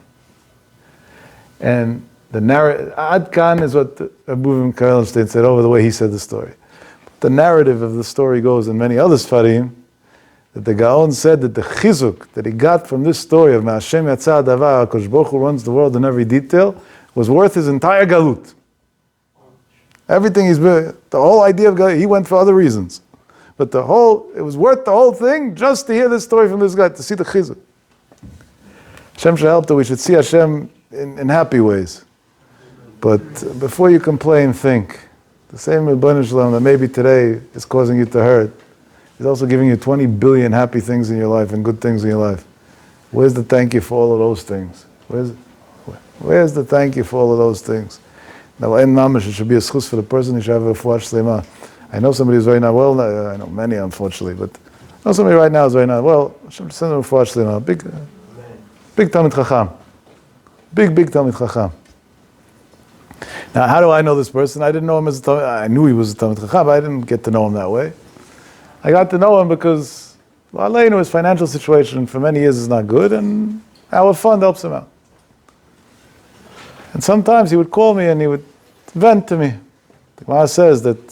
And the narrative, Ad Kan is what Abu Karelstein said over the way he said the story. The narrative of the story goes in many other Sfarim, that the Gaon said that the chizuk that he got from this story of Ma'ashem Yatsa Adavar, HaKadosh Baruch Hu runs the world in every detail, was worth his entire galut. Everything the whole idea of galut, he went for other reasons. But it was worth the whole thing just to hear this story from this guy, to see the chizuk. Hashem should help that we should see Hashem in happy ways. But before you complain, think. The same Rebbeinu Shalom that maybe today is causing you to hurt, He's also giving you 20 billion happy things in your life and good things in your life. Where's the thank you for all of those things? Where's the thank you for all of those things? Now, in mamash, it should be a schus for the person who should have a refuah shlema. I know somebody who's very not well. I know many, unfortunately, but I know somebody right now who's very not well. Hashem send him a refuah shlema. Big Talmid Chacham. Big Talmid Chacham. Now, how do I know this person? I didn't know him as a Talmid. I knew he was a Talmid Chacham, but I didn't get to know him that way. I got to know him because, well, his financial situation for many years is not good, and our fund helps him out. And sometimes he would call me and he would vent to me. The Gemara says that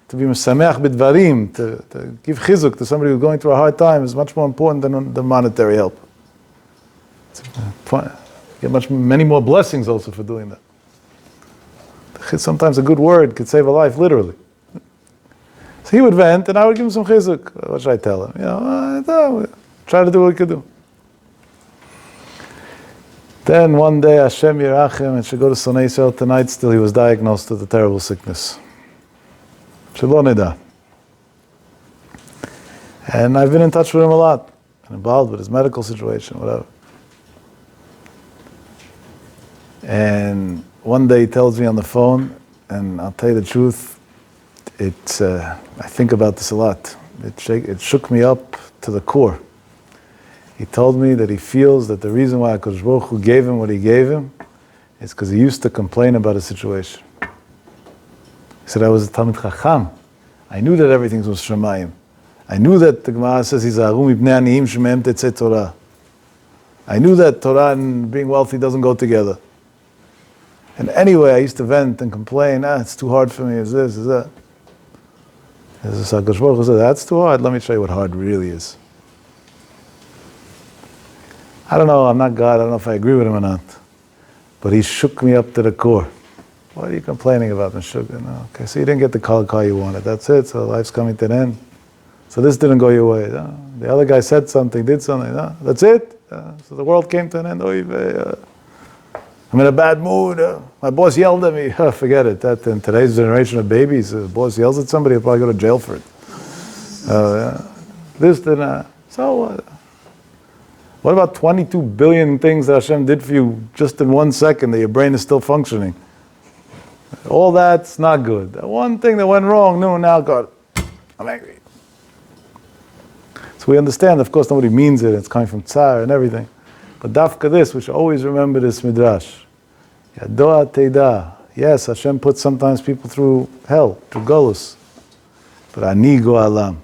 to be mesameach bidvarim, to give chizuk to somebody who's going through a hard time is much more important than the monetary help. You get many more blessings also for doing that. Sometimes a good word could save a life, literally. So he would vent, and I would give him some chizuk. What should I tell him? Try to do what we could do. Then one day, Hashem Yerachim, and should go to Sonei Yisrael tonight. Still, he was diagnosed with a terrible sickness. Shelo nida. And I've been in touch with him a lot, and involved with his medical situation, whatever. And one day he tells me on the phone, and I'll tell you the truth, I think about this a lot. It shook me up to the core. He told me that he feels that the reason why HaKadosh Baruch Hu gave him what he gave him is because he used to complain about a situation. He said, I was a Talmid Chacham. I knew that everything was Shemayim. I knew that the Gemara says, Hizaru mipnei aniyim shemehem tetzeh Torah. I knew that Torah and being wealthy doesn't go together. And anyway, I used to vent and complain, it's too hard for me, is this, is that. As HaKadosh Baruch Hu said, that's too hard. Let me show you what hard really is. I don't know, I'm not God, I don't know if I agree with him or not. But he shook me up to the core. What are you complaining about, Meshuggah? No. Okay, so you didn't get the car you wanted. That's it, so life's coming to an end. So this didn't go your way. No. The other guy said something, did something. No. That's it. So the world came to an end. I'm in a bad mood. My boss yelled at me. Forget it. That in today's generation of babies, the boss yells at somebody, he'll probably go to jail for it. This, then, so what about 22 billion things that Hashem did for you just in 1 second that your brain is still functioning? All that's not good. That one thing that went wrong, no, now God, I'm angry. So we understand, of course, nobody means it. It's coming from tsar and everything. But dafka this, we should always remember this midrash. Yadoa teida. Yes, Hashem puts sometimes people through hell, through golus. But ani go'alam.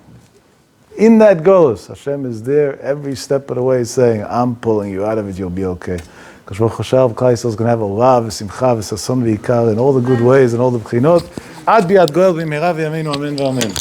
In that golus, Hashem is there every step of the way saying, I'm pulling you out of it, you'll be okay. Because Baruch Hashem, Klal Yisrael is going to have a rav, v'simcha, v'sason, v'ikar, in all the good ways and all the b'chinot. Ad bi'ad goel v'mirav v'yameinu, amen v'amen.